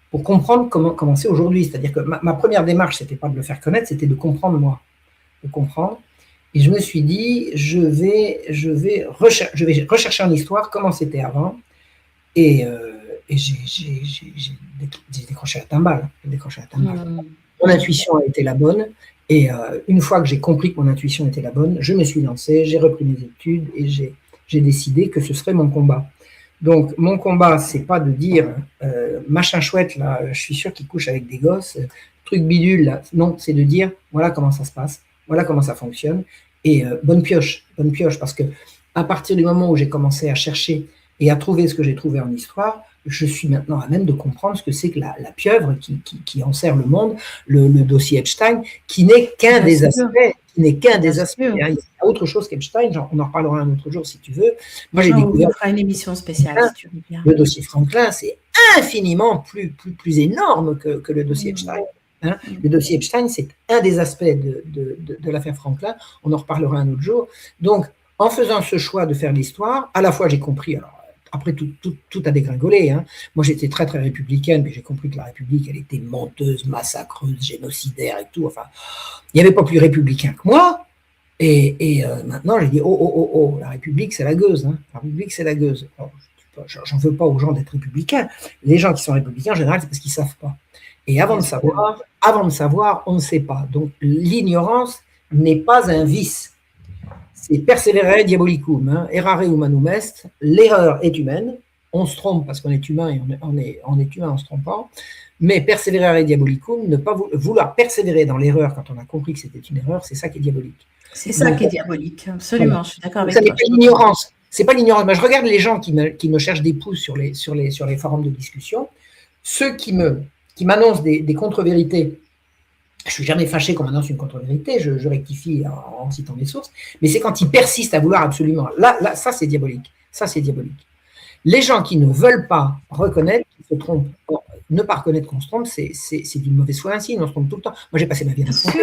pour comprendre comment c'est aujourd'hui. C'est-à-dire que ma première démarche, c'était pas de le faire connaître, c'était de comprendre moi, de comprendre. Et je me suis dit, je vais rechercher en histoire comment c'était avant, et j'ai décroché la timbale. Mon intuition a été la bonne, et une fois que j'ai compris que mon intuition était la bonne, je me suis lancé, j'ai repris mes études, et j'ai décidé que ce serait mon combat. Donc, mon combat, c'est pas de dire machin chouette, là, je suis sûr qu'il couche avec des gosses, truc bidule, là. Non, c'est de dire voilà comment ça se passe, voilà comment ça fonctionne, et bonne pioche, parce que à partir du moment où j'ai commencé à chercher et à trouver ce que j'ai trouvé en histoire, je suis maintenant à même de comprendre ce que c'est que la pieuvre qui enserre le monde, le dossier Epstein, qui n'est qu'un des aspects. Il y a autre chose qu'Epstein, on en reparlera un autre jour si tu veux. Moi, j'ai découvert. On fera une émission spéciale si tu veux bien. Le dossier Franklin, c'est infiniment plus énorme que le dossier Epstein. Hein. Le dossier Epstein, c'est un des aspects de l'affaire Franklin. On en reparlera un autre jour. Donc, en faisant ce choix de faire l'histoire, à la fois j'ai compris, alors après tout a dégringolé. Hein. Moi, j'étais très très républicaine, mais j'ai compris que la République, elle était menteuse, massacreuse, génocidaire et tout. Enfin, il n'y avait pas plus républicain que moi. Et maintenant, j'ai dit oh, la République, c'est la gueuse. Hein. La République, c'est la gueuse. J'en veux pas aux gens d'être républicains. Les gens qui sont républicains, en général, c'est parce qu'ils ne savent pas. Et avant de savoir, on ne sait pas. Donc, l'ignorance n'est pas un vice. C'est persévérer diabolicum, hein, errare humanum est, l'erreur est humaine, on se trompe parce qu'on est humain et on est humain en se trompant, mais persévérer diabolicum, ne pas vouloir persévérer dans l'erreur quand on a compris que c'était une erreur, c'est ça qui est diabolique. C'est ça qui est diabolique, absolument, voilà. Je suis d'accord avec toi. Ça n'est pas l'ignorance, c'est pas l'ignorance. Moi, je regarde les gens qui me cherchent des pouces sur les forums de discussion, ceux qui m'annoncent des contre-vérités. Je ne suis jamais fâché qu'on m'annonce une contre-vérité, je rectifie en citant mes sources, mais c'est quand ils persistent à vouloir absolument. Là, ça c'est diabolique. Ça c'est diabolique. Les gens qui ne veulent pas reconnaître qu'ils se trompent, ne pas reconnaître qu'on se trompe, c'est d'une mauvaise foi ainsi, on se trompe tout le temps. Moi j'ai passé ma vie à me tromper.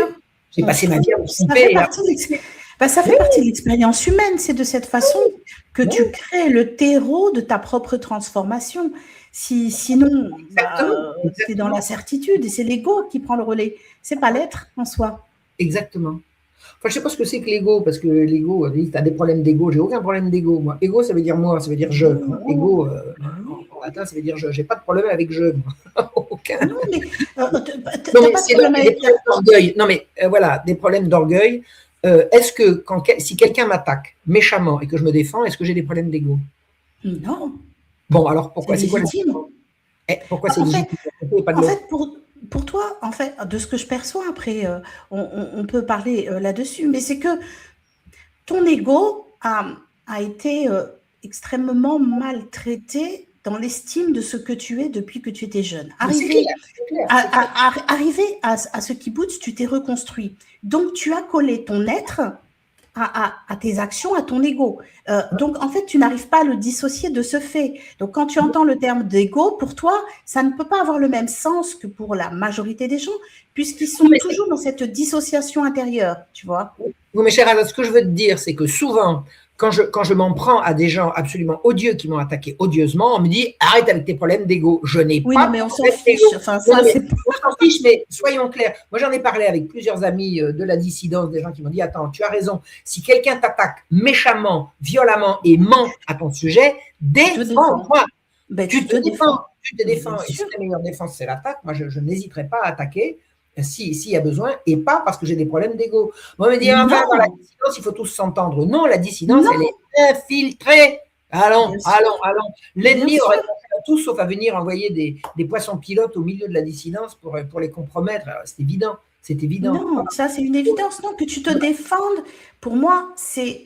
J'ai passé ma vie à me tromper. Ça fait partie de l'expérience humaine, c'est de cette façon que tu crées le terreau de ta propre transformation. Sinon, c'est dans la certitude et c'est l'ego qui prend le relais. C'est pas l'être en soi. Exactement. Enfin, je ne sais pas ce que c'est que l'ego, parce que l'ego, tu as des problèmes d'ego. J'ai aucun problème d'ego, moi. Ego, ça veut dire moi, ça veut dire je. Ego, en latin, ça veut dire je. J'ai pas de problème avec je. Aucun. Non, mais c'est des problèmes d'orgueil. Non, mais voilà, des problèmes d'orgueil. Est-ce que si quelqu'un m'attaque méchamment et que je me défends, est-ce que j'ai des problèmes d'ego? Non. Bon, alors pourquoi c'est légitime? Pourquoi c'est légitime? En fait, pour toi, en fait, de ce que je perçois, après, on peut parler là-dessus, mais c'est que ton ego a été extrêmement maltraité dans l'estime de ce que tu es depuis que tu étais jeune. Arrivé à ce kibbutz, tu t'es reconstruit. Donc, tu as collé ton être à tes actions, à ton ego. Donc, en fait, tu n'arrives pas à le dissocier de ce fait. Donc, quand tu entends le terme d'ego, pour toi, ça ne peut pas avoir le même sens que pour la majorité des gens, puisqu'ils sont toujours dans cette dissociation intérieure, tu vois. Oui, mais chère Anna, ce que je veux te dire, c'est que souvent, quand je m'en prends à des gens absolument odieux qui m'ont attaqué odieusement, on me dit « Arrête avec tes problèmes d'ego. » Je n'ai pas non, mais on s'en fiche. Enfin, ça, on s'en fiche, mais soyons clairs. Moi, j'en ai parlé avec plusieurs amis de la dissidence, des gens qui m'ont dit « Attends, tu as raison. Si quelqu'un t'attaque méchamment, violemment et ment à ton sujet, défends-moi. » Tu te défends. Et si la meilleure défense, c'est l'attaque, moi, je n'hésiterai pas à attaquer s'il y a besoin, et pas parce que j'ai des problèmes d'ego. Moi, on me dit, dans la dissidence, il faut tous s'entendre. Non, la dissidence, elle est infiltrée. Allons. L'ennemi aurait fait tout sauf à venir envoyer des poissons pilotes au milieu de la dissidence pour les compromettre. C'est évident. Non, ça, c'est une évidence. Non, que tu te défendes, pour moi, c'est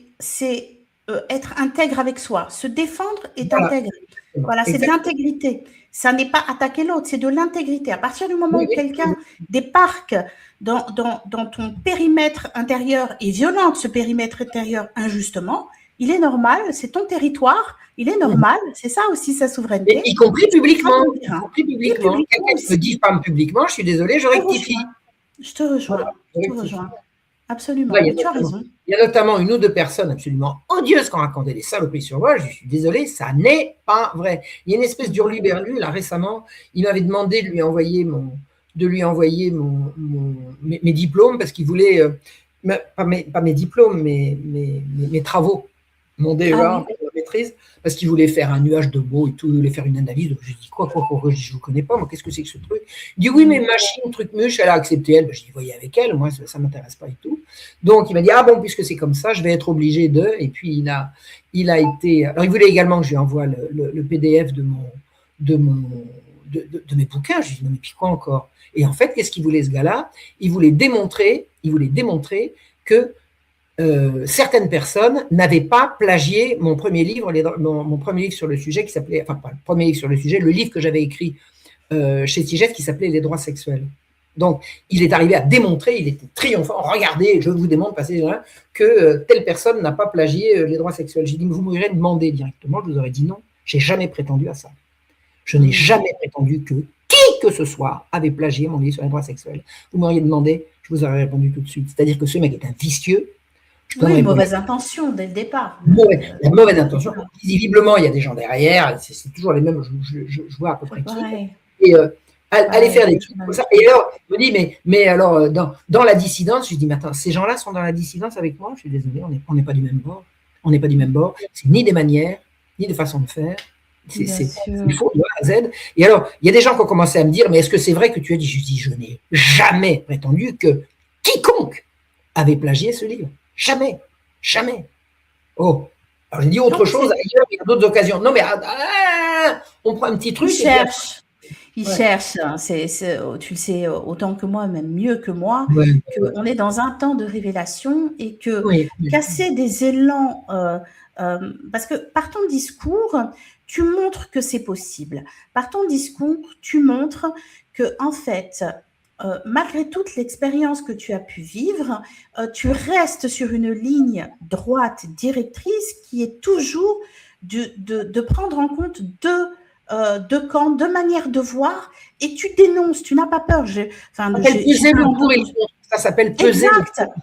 être intègre avec soi. Se défendre est Voilà, intègre. Voilà, c'est de exactement. l'intégrité. Ça n'est pas attaquer l'autre, c'est de l'intégrité. À partir du moment Oui, où oui, quelqu'un débarque dans ton périmètre intérieur et violente ce périmètre intérieur injustement, il est normal, c'est ton territoire, il est oui. normal, c'est ça aussi sa Et souveraineté. y compris C'est pas publiquement, ton y terrain. compris Et publiquement. publiquement Quelqu'un qui me aussi. diffame publiquement, je suis désolé, je Je te rectifie. rejoins, je te Voilà, rejoins, je je te rectifie. rejoins. Là, Absolument, mais tu as raison. il y a notamment une ou deux personnes absolument odieuses qui ont raconté des saloperies sur moi. Je suis désolé, ça n'est pas vrai. Il y a une espèce d'hurluberlu, là, récemment, il m'avait demandé de lui envoyer mes diplômes parce qu'il voulait, pas mes diplômes, mes travaux, mon Ah DEA, oui. ma maîtrise, parce qu'il voulait faire un nuage de mots et tout, il voulait faire une analyse. Donc, je dis quoi, je dis, je ne vous connais pas, moi, qu'est-ce que c'est que ce truc? Il dit oui, mais machine, truc muche, elle a accepté elle. Ben, je dis, voyez avec elle, moi, ça ne m'intéresse pas et tout. Donc, il m'a dit, ah bon, puisque c'est comme ça, je vais être obligé de. Et puis, il a été. Alors, il voulait également que je lui envoie le PDF de, mon, de mes bouquins. Je lui ai dit, non, mais puis quoi encore? Et en fait, qu'est-ce qu'il voulait, ce gars-là? Il voulait démontrer que certaines personnes n'avaient pas plagié mon premier livre, mon premier livre sur le sujet qui s'appelait, enfin, pas le premier livre sur le sujet, le livre que j'avais écrit chez Tigès qui s'appelait Les droits sexuels. Donc, il est arrivé à démontrer, il était triomphant, regardez, je vous démontre, que telle personne n'a pas plagié les droits sexuels. J'ai dit, mais vous m'auriez demandé directement, je vous aurais dit non, j'ai jamais prétendu à ça. Je n'ai jamais prétendu que qui que ce soit avait plagié mon livre sur les droits sexuels. Vous m'auriez demandé, je vous aurais répondu tout de suite. C'est-à-dire que ce mec est un vicieux. Oui, une mauvaise intention dès le départ. La mauvaise intention. Visiblement, il y a des gens derrière, c'est toujours les mêmes, je vois à peu près qui. Et aller faire des trucs comme ça. Et alors, je me dis, mais alors, dans la dissidence, je dis, mais attends, ces gens-là sont dans la dissidence avec moi? Je suis désolé, on n'est pas du même bord. On n'est pas du même bord. C'est ni des manières, ni des façons de faire. Il faut de A à Z. Et alors, il y a des gens qui ont commencé à me dire, mais est-ce que c'est vrai que tu as dit? Je dis, je n'ai jamais prétendu que quiconque avait plagié ce livre. Jamais. Jamais. Oh. Alors, j'ai dit autre chose ailleurs, il y a d'autres occasions. Non, mais on prend un petit truc. Il cherche, hein, tu le sais autant que moi, même mieux que moi, qu'on est dans un temps de révélation et que casser des élans, parce que par ton discours, tu montres que c'est possible. Par ton discours, tu montres que, en fait, malgré toute l'expérience que tu as pu vivre, tu restes sur une ligne droite, directrice, qui est toujours de prendre en compte deux camps, deux manières de voir, et tu dénonces, tu n'as pas peur. Ça s'appelle peser. Exact.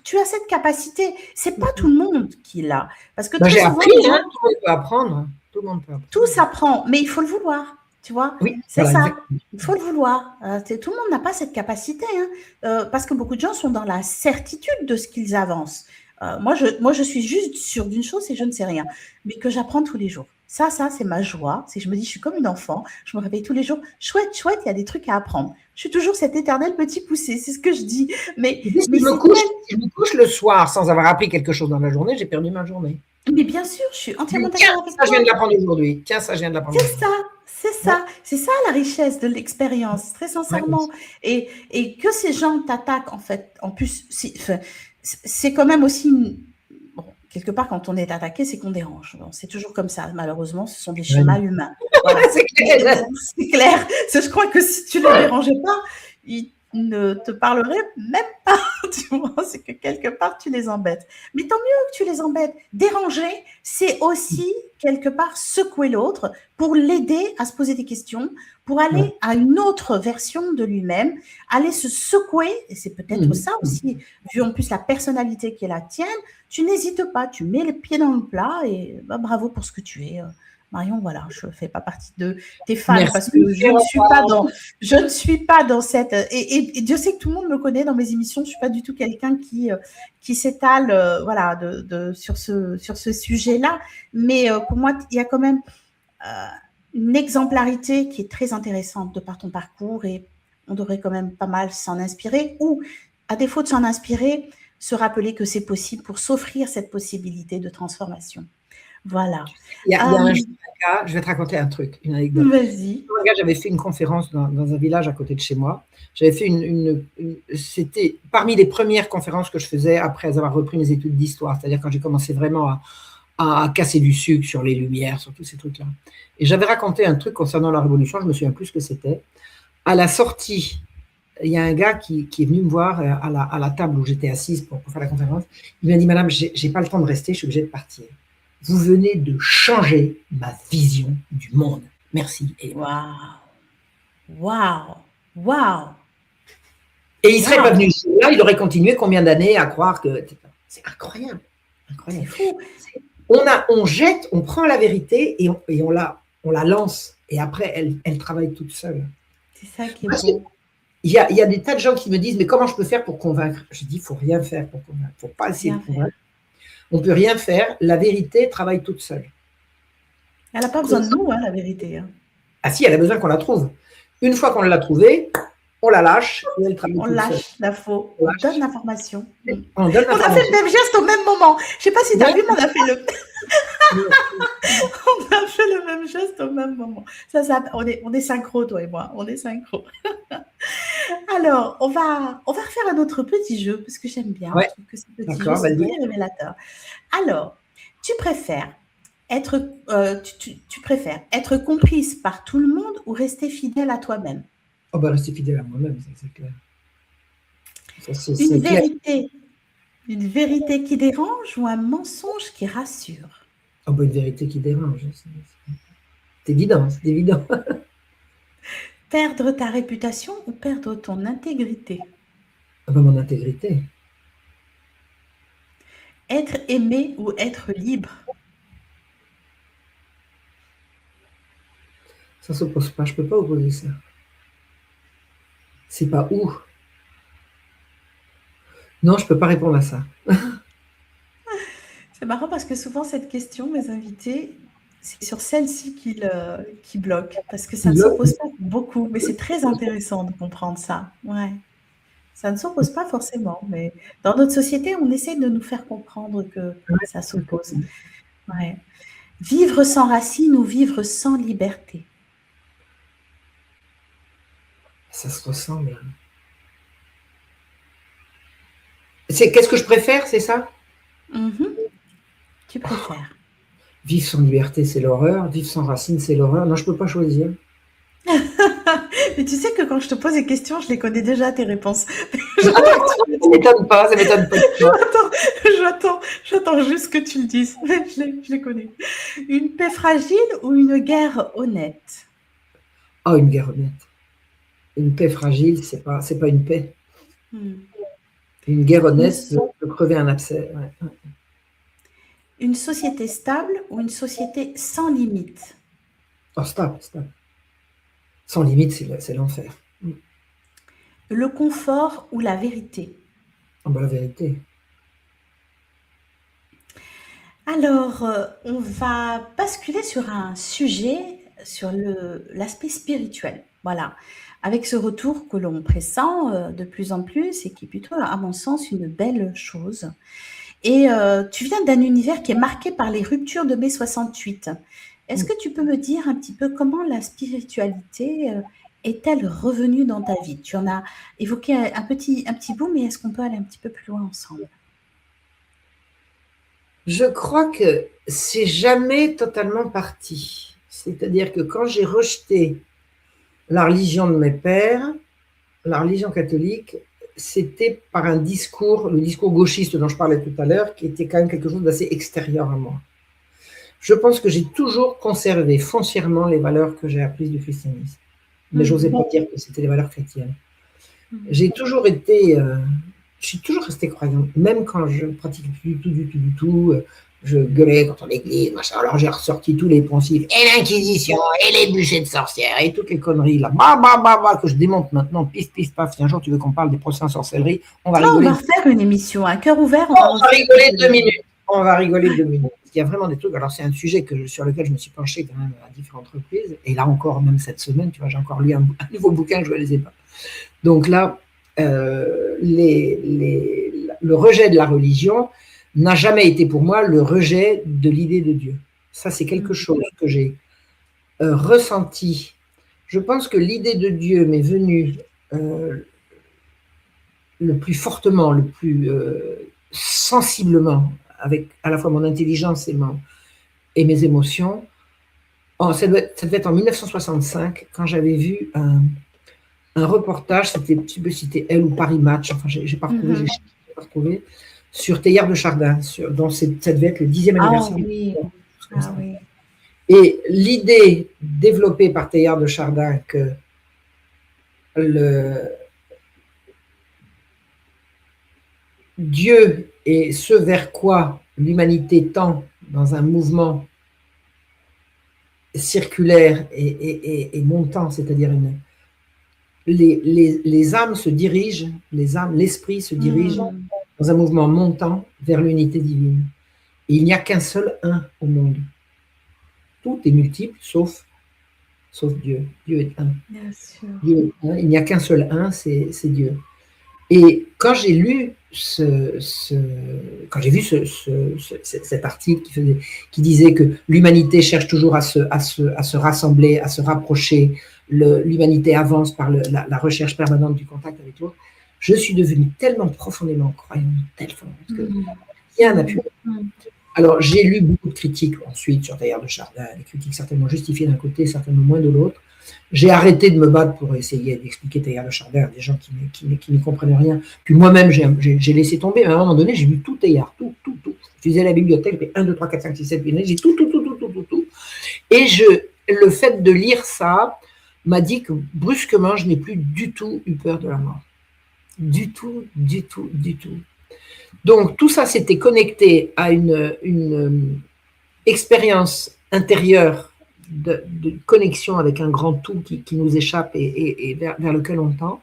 Tu as cette capacité. C'est pas tout le monde qui l'a. Parce que j'ai appris, tout le monde peut apprendre. Tout s'apprend, mais il faut le vouloir. Tu vois, c'est ça. Exactement. Il faut le vouloir. Tout le monde n'a pas cette capacité, parce que beaucoup de gens sont dans la certitude de ce qu'ils avancent. Moi, je suis juste sûre d'une chose, c'est que je ne sais rien, mais que j'apprends tous les jours. Ça, c'est ma joie. C'est je me dis, je suis comme une enfant. Je me réveille tous les jours. Chouette, il y a des trucs à apprendre. Je suis toujours cet éternel petit poussé. C'est ce que je dis. Mais si je me couche le soir sans avoir appris quelque chose dans la journée, j'ai perdu ma journée. Mais bien sûr, je suis entièrement d'accord avec toi. Ça, je viens de l'apprendre aujourd'hui. Tiens, ça, je viens de l'apprendre aujourd'hui. C'est ça. C'est ça la richesse de l'expérience, très sincèrement. Et que ces gens t'attaquent, en fait, en plus, c'est quand même aussi bon, quelque part, quand on est attaqué, c'est qu'on dérange. Bon, c'est toujours comme ça, malheureusement, ce sont des schémas humains. Voilà. C'est clair. C'est clair. Je crois que si tu ne les dérangeais pas, ils ne te parleraient même pas. Tu vois, c'est que quelque part, tu les embêtes. Mais tant mieux que tu les embêtes. Déranger, c'est aussi quelque part secouer l'autre pour l'aider à se poser des questions, pour aller à une autre version de lui-même, aller se secouer, et c'est peut-être ça aussi, vu en plus la personnalité qui est la tienne, tu n'hésites pas, tu mets les pieds dans le plat et bravo pour ce que tu es. Marion, voilà, je ne fais pas partie de tes fans. Merci. Parce que je ne suis pas dans cette… Et Dieu sait que tout le monde me connaît dans mes émissions, je ne suis pas du tout quelqu'un qui s'étale voilà, sur ce sujet-là. Mais pour moi, il y a quand même une exemplarité qui est très intéressante de par ton parcours et on devrait quand même pas mal s'en inspirer ou, à défaut de s'en inspirer, se rappeler que c'est possible pour s'offrir cette possibilité de transformation. Voilà. Il y a un cas, je vais te raconter un truc, une anecdote. Vas-y. Un gars, j'avais fait une conférence dans un village à côté de chez moi. J'avais fait c'était parmi les premières conférences que je faisais après avoir repris mes études d'histoire, c'est-à-dire quand j'ai commencé vraiment à casser du sucre sur les Lumières, sur tous ces trucs-là. Et j'avais raconté un truc concernant la Révolution, je me souviens plus ce que c'était. À la sortie, il y a un gars qui est venu me voir à la table où j'étais assise pour faire la conférence. Il m'a dit, Madame, j'ai pas le temps de rester, je suis obligé de partir. Vous venez de changer ma vision du monde. Merci. Waouh. Waouh. Waouh. Et il ne serait pas venu là, il aurait continué combien d'années à croire que... C'est incroyable. C'est fou. On prend la vérité et on la lance. Et après, elle travaille toute seule. C'est ça qui est beau. Il y a des tas de gens qui me disent, mais comment je peux faire pour convaincre? Je dis, il ne faut rien faire pour convaincre. Il ne faut pas essayer de convaincre. On ne peut rien faire. La vérité travaille toute seule. Elle n'a pas besoin de nous, hein, la vérité. Hein. Ah si, elle a besoin qu'on la trouve. Une fois qu'on l'a trouvée, on la lâche et elle travaille toute seule. On lâche l'info, on donne l'information. On a fait le même geste au même moment. Je ne sais pas si tu as vu, mais on a fait on a fait le même geste au même moment. On est synchro, toi et moi. On est synchro. Alors, on va refaire un autre petit jeu, parce que j'aime bien. Ouais. Je trouve que ce petit jeu, c'est très révélateur. Alors, tu préfères être comprise par tout le monde ou rester fidèle à toi-même? Oh ben, rester fidèle à moi-même, c'est clair. Une vérité qui dérange ou un mensonge qui rassure? Oh ben, une vérité qui dérange. C'est évident, c'est évident. Perdre ta réputation ou perdre ton intégrité? Oh ben, mon intégrité. Être aimé ou être libre? Ça ne s'oppose pas, je ne peux pas opposer ça. C'est pas où. Non, je ne peux pas répondre à ça. C'est marrant parce que souvent, cette question, mes invités, c'est sur celle-ci qui bloque, parce que ça ne s'oppose pas beaucoup, mais c'est très intéressant de comprendre ça. Ouais. Ça ne s'oppose pas forcément, mais dans notre société, on essaie de nous faire comprendre que ça s'oppose. Ouais. Vivre sans racines ou vivre sans liberté? Ça se ressemble. Qu'est-ce que je préfère, c'est ça? Tu préfères? Vivre sans liberté, c'est l'horreur. Vivre sans racines, c'est l'horreur. Non, je ne peux pas choisir. Mais tu sais que quand je te pose des questions, je les connais déjà, tes réponses. Ça ne m'étonne pas, ça ne m'étonne pas. J'attends juste que tu le dises. Je les connais. Une paix fragile ou une guerre honnête? Oh, une guerre honnête. Une paix fragile, c'est pas une paix. Une guerre honnête peut crever un abcès. Ouais. Une société stable ou une société sans limite? Oh, stable. Sans limite, c'est l'enfer. Le confort ou la vérité? Oh, ben, la vérité. Alors, on va basculer sur un sujet, sur l'aspect spirituel. Voilà. Avec ce retour que l'on pressent de plus en plus et qui est plutôt, à mon sens, une belle chose. Et tu viens d'un univers qui est marqué par les ruptures de mai 68. Est-ce que tu peux me dire un petit peu comment la spiritualité est-elle revenue dans ta vie? Tu en as évoqué un petit bout, mais est-ce qu'on peut aller un petit peu plus loin ensemble? Je crois que c'est jamais totalement parti. C'est-à-dire que quand j'ai rejeté la religion de mes pères, la religion catholique, c'était par le discours gauchiste dont je parlais tout à l'heure, qui était quand même quelque chose d'assez extérieur à moi. Je pense que j'ai toujours conservé foncièrement les valeurs que j'ai apprises du christianisme. Mais je n'osais pas dire que c'était les valeurs chrétiennes. J'ai toujours été... je suis toujours restée croyante, même quand je ne pratiquais plus du tout. Je gueulais contre l'église, machin. Alors j'ai ressorti tous les poncifs, et l'Inquisition, et les bûchers de sorcières, et toutes les conneries là, que je démonte maintenant, pif, paf. Si un jour tu veux qu'on parle des procès en sorcellerie, on va rigoler. On va faire une émission, un cœur ouvert. On va rigoler 2 minutes. On va rigoler 2 minutes. Il y a vraiment des trucs. Alors c'est un sujet sur lequel je me suis penchée quand même à différentes reprises. Et là encore, même cette semaine, tu vois, j'ai encore lu un nouveau bouquin que je ne lisais pas. Donc là, le rejet de la religion n'a jamais été pour moi le rejet de l'idée de Dieu. Ça, c'est quelque chose que j'ai ressenti. Je pense que l'idée de Dieu m'est venue le plus fortement, le plus sensiblement, avec à la fois mon intelligence et mes émotions. Ça devait être en 1965, quand j'avais vu un reportage, je ne sais plus si c'était Elle ou Paris Match, enfin j'ai pas retrouvé, sur Teilhard de Chardin, dont ça devait être le 10e anniversaire. Oui. Ah oui. Et l'idée développée par Teilhard de Chardin que Dieu est ce vers quoi l'humanité tend dans un mouvement circulaire et montant, c'est-à-dire les âmes se dirigent, l'esprit se dirige dans un mouvement montant vers l'unité divine. Et il n'y a qu'un seul un au monde. Tout est multiple, sauf Dieu. Dieu est un. Bien sûr. Dieu est un. Il n'y a qu'un seul un, c'est Dieu. Et quand j'ai lu quand j'ai vu cet article qui disait que l'humanité cherche toujours à se rassembler, à se rapprocher, l'humanité avance par la recherche permanente du contact avec l'autre, je suis devenue tellement profondément croyante, tellement que rien n'a pu. Alors, j'ai lu beaucoup de critiques ensuite sur Teilhard de Chardin, des critiques certainement justifiées d'un côté, certainement moins de l'autre. J'ai arrêté de me battre pour essayer d'expliquer Teilhard de Chardin à des gens qui n'y comprenaient rien. Puis moi-même, j'ai laissé tomber. À un moment donné, j'ai lu tout Teilhard, tout. Je faisais à la bibliothèque, j'ai 1, 2, 3, 4, 5, 6, 7, 8, 9, j'ai tout. Et le fait de lire ça m'a dit que brusquement, je n'ai plus du tout eu peur de la mort. Du tout. Donc, tout ça s'était connecté à une expérience intérieure de connexion avec un grand tout qui nous échappe et vers lequel on tend.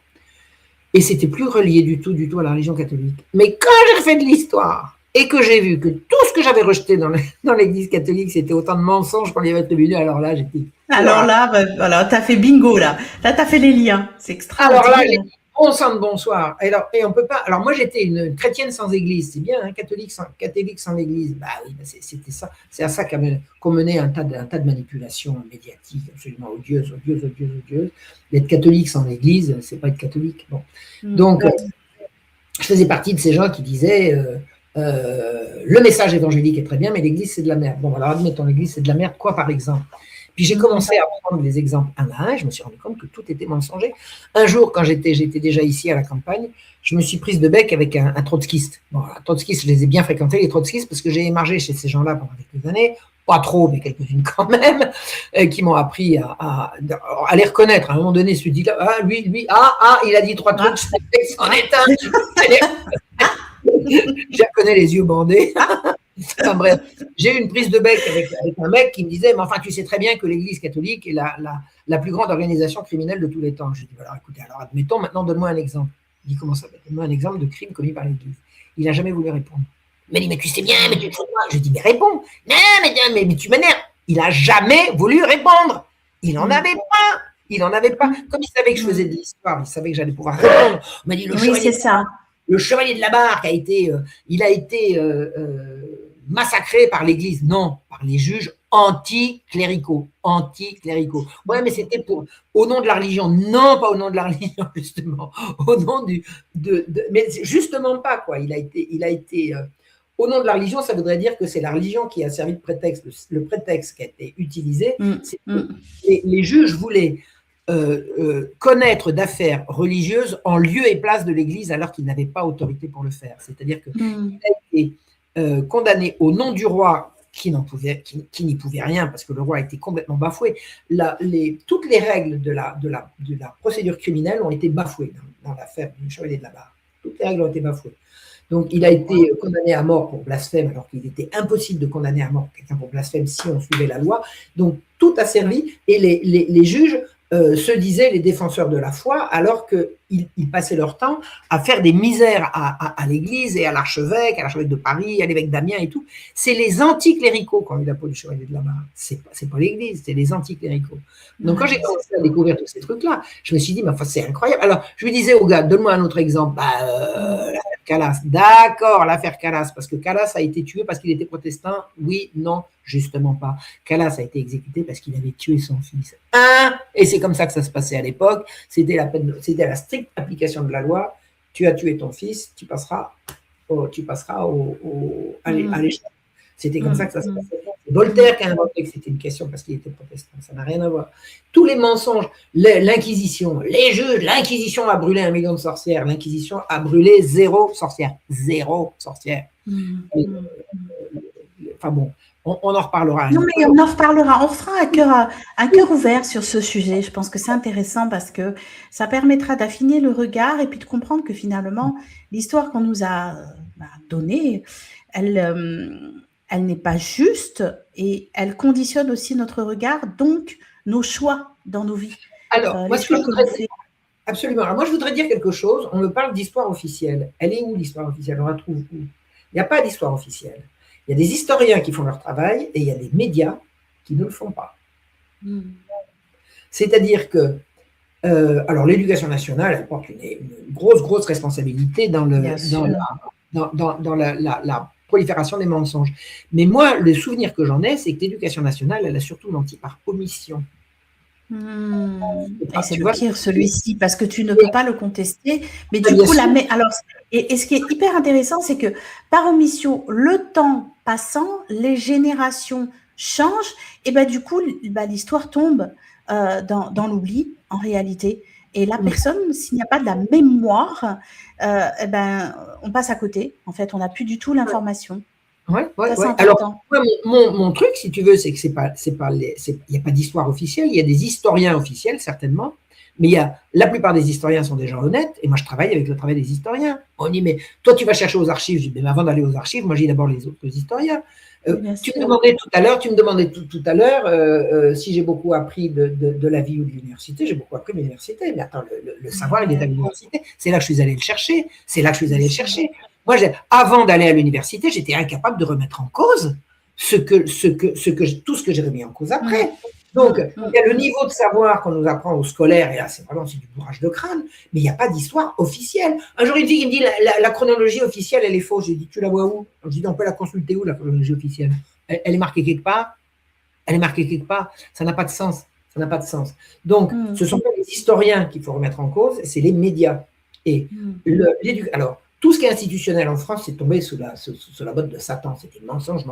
Et c'était plus relié du tout à la religion catholique. Mais quand j'ai refait de l'histoire et que j'ai vu que tout ce que j'avais rejeté dans l'église catholique, c'était autant de mensonges qu'on y avait attribué, alors là, j'étais... Alors là, voilà, t'as fait bingo, là. Là, t'as fait les liens. C'est extraordinaire. Alors là, j'ai dit, bon sang de bonsoir. Et on peut pas... Alors moi, j'étais une chrétienne sans église. C'est bien, hein, catholique sans église. Bah oui, c'était ça. C'est à ça qu'on menait un tas de manipulations médiatiques absolument odieuses. D'être catholique sans église, c'est pas être catholique. Bon. Donc, je faisais partie de ces gens qui disaient... le message évangélique est très bien, mais l'église, c'est de la merde. Bon, alors admettons, l'église, c'est de la merde. Quoi, par exemple? Puis j'ai commencé à prendre des exemples un à un, je me suis rendu compte que tout était mensonger. Un jour, quand j'étais déjà ici à la campagne, je me suis prise de bec avec un trotskiste. Bon, un trotskiste, je les ai bien fréquentés, les trotskistes, parce que j'ai émargé chez ces gens-là pendant quelques années, pas trop, mais quelques-unes quand même, qui m'ont appris à les reconnaître. À un moment donné, je me dis, lui, il a dit 3 trucs, c'en est un. Je reconnais les yeux bandés. Enfin bref, j'ai eu une prise de bec avec un mec qui me disait, mais enfin, tu sais très bien que l'Église catholique est la plus grande organisation criminelle de tous les temps. Je lui ai dit, alors écoutez, alors admettons, maintenant donne-moi un exemple. Il dit, comment ça va? Donne-moi un exemple de crime commis par l'Église. Il n'a jamais voulu répondre. Il m'a dit, mais tu sais bien, mais tu te fous de moi. Je lui ai dit, mais réponds. Non, mais tu m'énerves. Il n'a jamais voulu répondre. Il n'en avait pas. Comme il savait que je faisais de l'histoire, il savait que j'allais pouvoir répondre. Il m'a dit, le chevalier de la Barque a été massacré par l'Église. Non, par les juges anticléricaux. Ouais, mais c'était au nom de la religion. Non, pas au nom de la religion, justement. Au nom mais justement pas, quoi. Il a été au nom de la religion, ça voudrait dire que c'est la religion qui a servi de prétexte. Le prétexte qui a été utilisé, c'est que les juges voulaient connaître d'affaires religieuses en lieu et place de l'Église alors qu'il n'avait pas autorité pour le faire. C'est-à-dire qu'il a été condamné au nom du roi qui n'y pouvait rien parce que le roi a été complètement bafoué. Toutes les règles de la procédure criminelle ont été bafouées dans l'affaire du chevalier de la Barre. Toutes les règles ont été bafouées. Donc, il a été condamné à mort pour blasphème, alors qu'il était impossible de condamner à mort quelqu'un pour blasphème si on suivait la loi. Donc, tout a servi et les juges se disaient les défenseurs de la foi, alors qu'ils passaient leur temps à faire des misères à l'Église et à l'archevêque de Paris, à l'évêque d'Amiens et tout. C'est les anticléricaux qui ont eu la peau du chevalier de la Barre. C'est pas l'Église, c'est les anticléricaux. Donc, quand j'ai commencé à découvrir tous ces trucs-là, je me suis dit, mais enfin, c'est incroyable. Alors, je lui disais au gars, donne-moi un autre exemple. Calas. D'accord, l'affaire Calas, parce que Calas a été tué parce qu'il était protestant. Oui, non, justement pas. Calas a été exécuté parce qu'il avait tué son fils. Et c'est comme ça que ça se passait à l'époque. C'était la stricte application de la loi. Tu as tué ton fils, tu passeras à l'échelle. C'était comme ça que ça se passait. C'est Voltaire qui a inventé que c'était une question parce qu'il était protestant. Ça n'a rien à voir. Tous les mensonges, l'Inquisition, les juges, l'Inquisition a brûlé 1 million de sorcières. L'Inquisition a brûlé 0 sorcière. 0 sorcière. Enfin bon, on en reparlera. Non, mais on en reparlera. On fera un cœur ouvert sur ce sujet. Je pense que c'est intéressant parce que ça permettra d'affiner le regard et puis de comprendre que finalement, l'histoire qu'on nous a donnée, elle n'est pas juste et elle conditionne aussi notre regard, donc nos choix dans nos vies. Alors, moi, ce que je voudrais dire, absolument. Alors, moi, je voudrais dire quelque chose. On me parle d'histoire officielle. Elle est où l'histoire officielle? On la trouve où? Il n'y a pas d'histoire officielle. Il y a des historiens qui font leur travail et il y a des médias qui ne le font pas. C'est-à-dire que, alors l'éducation nationale, elle porte une grosse responsabilité dans la prolifération des mensonges. Mais moi, le souvenir que j'en ai, c'est que l'éducation nationale, elle a surtout menti par omission. Et c'est le pire, celui-ci, parce que tu ne peux pas le contester. Mais du coup, et ce qui est hyper intéressant, c'est que par omission, le temps passant, les générations changent, et ben du coup, l'histoire tombe dans l'oubli, en réalité. Et la personne, s'il n'y a pas de la mémoire, on passe à côté. En fait, on n'a plus du tout l'information. Ouais. Alors, mon truc, si tu veux, c'est que il n'y a pas d'histoire officielle. Il y a des historiens officiels, certainement. Mais la plupart des historiens sont des gens honnêtes. Et moi, je travaille avec le travail des historiens. On dit, mais toi, tu vas chercher aux archives. Je dis, mais avant d'aller aux archives, moi, j'ai d'abord les autres historiens. Tu me demandais tout à l'heure si j'ai beaucoup appris de la vie ou de l'université. J'ai beaucoup appris de l'université. Mais attends, le savoir, il est à l'université. C'est là que je suis allé le chercher. Moi, avant d'aller à l'université, j'étais incapable de remettre en cause tout ce que j'ai remis en cause après. Donc, il y a le niveau de savoir qu'on nous apprend au scolaire, et là, c'est du bourrage de crâne, mais il n'y a pas d'histoire officielle. Un jour, une fille qui me dit la chronologie officielle, elle est fausse. J'ai dit, tu la vois où? Je dis, on peut la consulter où, la chronologie officielle? Elle est marquée quelque part? Ça n'a pas de sens. Donc, ce ne sont pas les historiens qu'il faut remettre en cause, c'est les médias. Et alors, tout ce qui est institutionnel en France, c'est tombé sous la botte de Satan. C'était mensonge.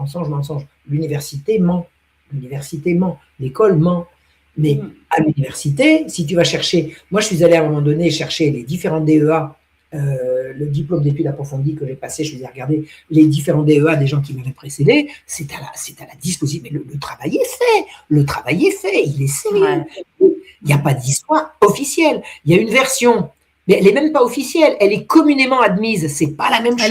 L'université ment. L'école ment. Mais à l'université, si tu vas chercher… Moi, je suis allé à un moment donné chercher les différents DEA, le diplôme d'études approfondies que j'ai passé, je faisais regarder les différents DEA des gens qui m'avaient précédé. C'est à la disposition. Mais le travail est fait. Il est sérieux. Il n'y a pas d'histoire officielle. Il y a une version… Mais elle n'est même pas officielle, elle est communément admise. C'est pas la même chose.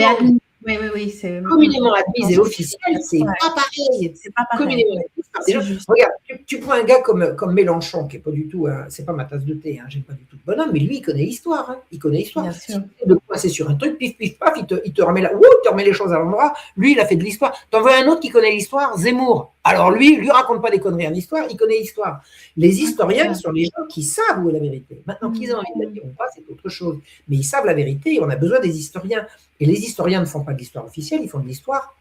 Oui. Communément admise et officielle, c'est pas pareil. Communément admise. Regarde, tu prends un gars comme Mélenchon, qui n'est pas du tout, c'est pas ma tasse de thé, j'aime pas du tout le bonhomme, mais lui, il connaît l'histoire. Si tu essaies de passer sur un truc, pif, paf, il te remet les choses à l'endroit. Lui, il a fait de l'histoire. T'en veux un autre qui connaît l'histoire? Zemmour. Alors lui raconte pas des conneries en histoire, il connaît l'histoire. Les historiens sont les gens qui savent où est la vérité. Maintenant, qu'ils ont envie de la dire ou pas, c'est autre chose. Mais ils savent la vérité et on a besoin des historiens. Et les historiens ne font pas de l'histoire officielle, ils font de l'histoire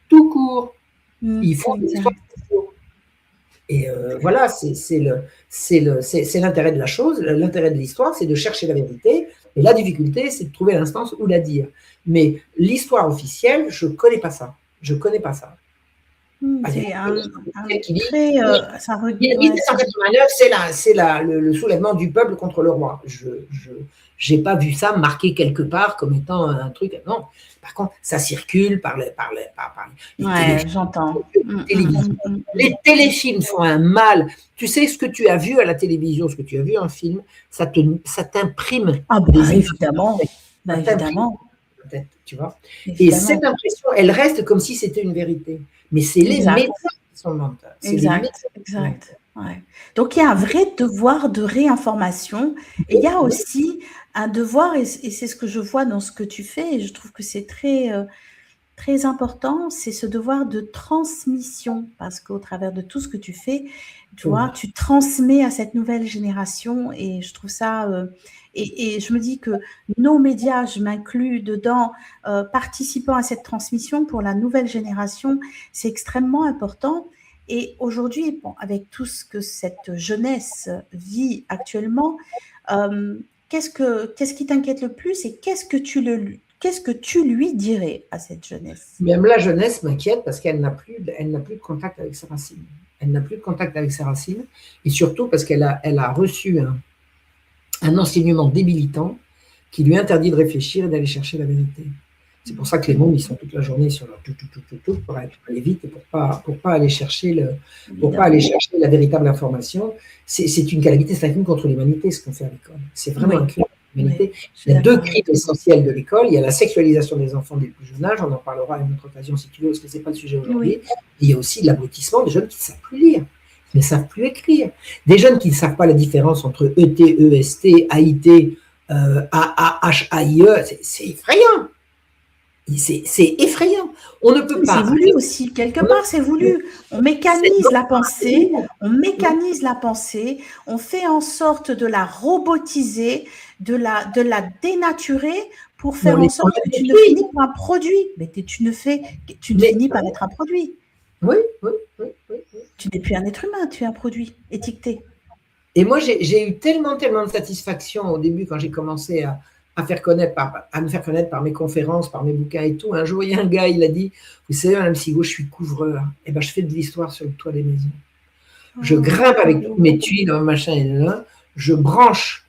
tout court. Ils font de l'histoire tout court. Et voilà, c'est l'intérêt de la chose. L'intérêt de l'histoire, c'est de chercher la vérité. Et la difficulté, c'est de trouver l'instance où la dire. Mais l'histoire officielle, je ne connais pas ça. C'est ça regarde. 1789, c'est le soulèvement du peuple contre le roi. Je n'ai pas vu ça marqué quelque part comme étant un truc. Non. Par contre, ça circule par les téléfilms. J'entends. Les téléfilms font un mal. Tu sais, ce que tu as vu à la télévision, ce que tu as vu en film, ça t'imprime. Évidemment. Évidemment. Tu vois. Et cette impression, elle reste comme si c'était une vérité. Mais c'est les médias qui sont mentales. Exact. Ouais. Donc, il y a un vrai devoir de réinformation et il y a aussi un devoir, et c'est ce que je vois dans ce que tu fais, et je trouve que c'est très très important, c'est ce devoir de transmission, parce qu'au travers de tout ce que tu fais, tu vois, tu transmets à cette nouvelle génération et je trouve ça, et je me dis que nos médias, je m'inclus dedans, participant à cette transmission pour la nouvelle génération, c'est extrêmement important. Et aujourd'hui, bon, avec tout ce que cette jeunesse vit actuellement, qu'est-ce qui t'inquiète le plus et qu'est-ce que tu lui dirais à cette jeunesse? Même la jeunesse m'inquiète parce qu'elle n'a plus de contact avec ses racines. Elle n'a plus de contact avec ses racines et surtout parce qu'elle a reçu un enseignement débilitant qui lui interdit de réfléchir et d'aller chercher la vérité. C'est pour ça que les mômes, ils sont toute la journée sur leur tout pour aller vite et pour pas aller chercher la véritable information. C'est une calamité, c'est un crime contre l'humanité ce qu'on fait à l'école. C'est vraiment un crime contre l'humanité. Il y a deux crimes essentiels de l'école. Il y a la sexualisation des enfants dès le plus jeune âge. On en parlera à une autre occasion si tu veux, parce que c'est pas le sujet aujourd'hui. Et il y a aussi l'abrutissement des jeunes qui ne savent plus lire, qui ne savent plus écrire. Des jeunes qui ne savent pas la différence entre ET, EST, AIT, AHAIE. C'est effrayant. C'est effrayant. On ne peut pas. C'est voulu aussi, quelque part, c'est voulu. On mécanise la pensée, on fait en sorte de la robotiser, de la dénaturer pour faire en sorte que tu ne finis pas un produit. Mais tu ne finis par être un produit. Oui. Tu n'es plus un être humain, tu es un produit étiqueté. Et moi, j'ai eu tellement de satisfaction au début quand j'ai commencé à me faire connaître par mes conférences, par mes bouquins et tout. Un jour, il y a un gars, il a dit, vous savez, Madame Sigaud, je suis couvreur. Eh ben, je fais de l'histoire sur le toit des maisons. Je grimpe avec toutes mes tuiles, machin et là. Je branche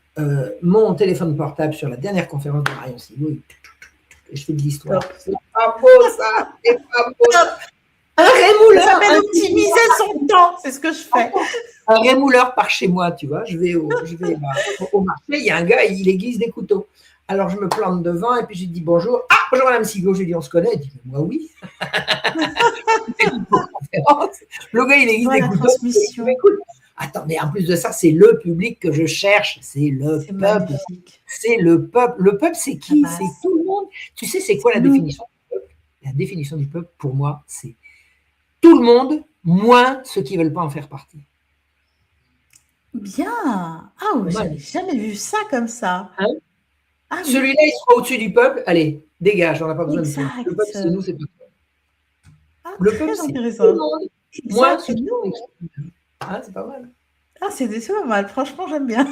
mon téléphone portable sur la dernière conférence de Marion Sigaud et je fais de l'histoire. C'est pas beau, ça. C'est pas beau. Un rémouleur. Ça s'appelle optimiser son temps. C'est ce que je fais. Un rémouleur par chez moi, tu vois. Je vais au marché, il y a un gars, il aiguise des couteaux. Alors, je me plante devant et puis je lui dis bonjour. Ah, bonjour Madame Sigaud. Je lui dis on se connaît. Il dit moi oui. Le gars, il aiguise des couteaux. Écoute, attendez, en plus de ça, c'est le public que je cherche. C'est le peuple. Magnifique. C'est le peuple. Le peuple, c'est qui? C'est tout le monde. Tu sais, c'est quoi la définition du peuple? La définition du peuple, pour moi, c'est tout le monde, moins ceux qui ne veulent pas en faire partie. Bien. Ah oui, j'avais jamais vu ça comme ça. Hein? Ah, celui-là, il sera au-dessus du peuple. Allez, dégage, on n'a pas besoin de ça. Le peuple, c'est nous, c'est pas toi. Ah, le peuple, c'est tout le monde. Moi, c'est nous. Ah, c'est pas mal. Ah, c'est pas mal. Franchement, j'aime bien.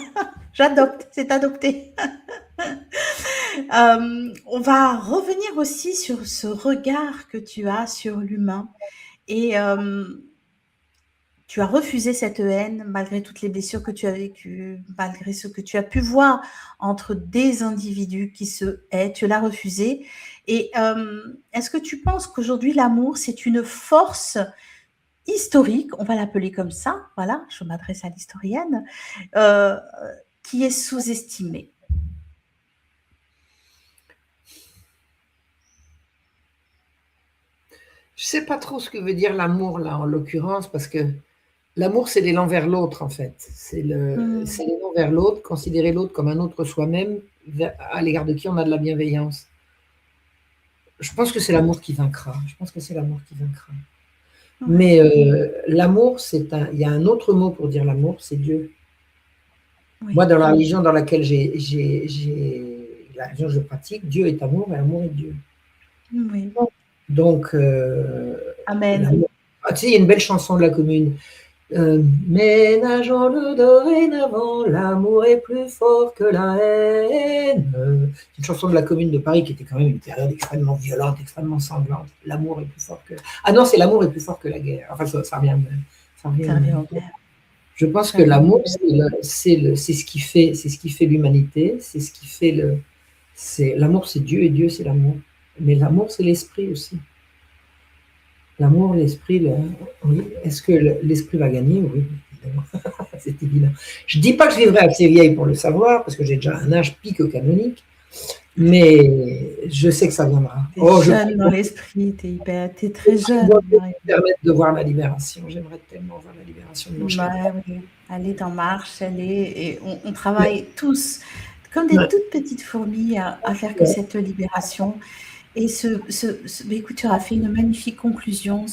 J'adopte. C'est adopté. On va revenir aussi sur ce regard que tu as sur l'humain. Et tu as refusé cette haine malgré toutes les blessures que tu as vécues, malgré ce que tu as pu voir entre des individus qui se haient, tu l'as refusé. Et est-ce que tu penses qu'aujourd'hui l'amour c'est une force historique, on va l'appeler comme ça, voilà, je m'adresse à l'historienne, qui est sous-estimée? Je ne sais pas trop ce que veut dire l'amour là en l'occurrence parce que l'amour, c'est l'élan vers l'autre, en fait. C'est l'élan vers l'autre, considérer l'autre comme un autre soi-même, à l'égard de qui on a de la bienveillance. Je pense que c'est l'amour qui vaincra. Mais l'amour, il y a un autre mot pour dire l'amour, c'est Dieu. Oui. Moi, dans la religion dans laquelle la religion que je pratique, Dieu est amour et amour est Dieu. Oui. Donc, Amen. Tu sais, il y a une belle chanson de la Commune. Ménageons-le dorénavant, l'amour est plus fort que la haine. C'est une chanson de la Commune de Paris qui était quand même une période extrêmement violente, extrêmement sanglante. L'amour est plus fort que... Ah non, c'est l'amour est plus fort que la guerre. Enfin, ça revient Je pense que l'amour, c'est ce qui fait l'humanité, c'est ce qui fait l'amour, c'est Dieu et Dieu, c'est l'amour. Mais l'amour, c'est l'esprit aussi. L'amour, l'esprit, oui. Est-ce que l'esprit va gagner? Oui, évidemment. C'est évident. Je ne dis pas que je vivrai assez vieille pour le savoir, parce que j'ai déjà un âge pico-canonique, mais je sais que ça viendra. T'es jeune dans l'esprit, t'es très jeune. Ça va me permettre de voir la libération. J'aimerais tellement voir la libération de mon chien. Oui. Elle est en marche, et on travaille tous, comme des toutes petites fourmis, à faire que cette libération. Et écoute, tu auras fait une magnifique conclusion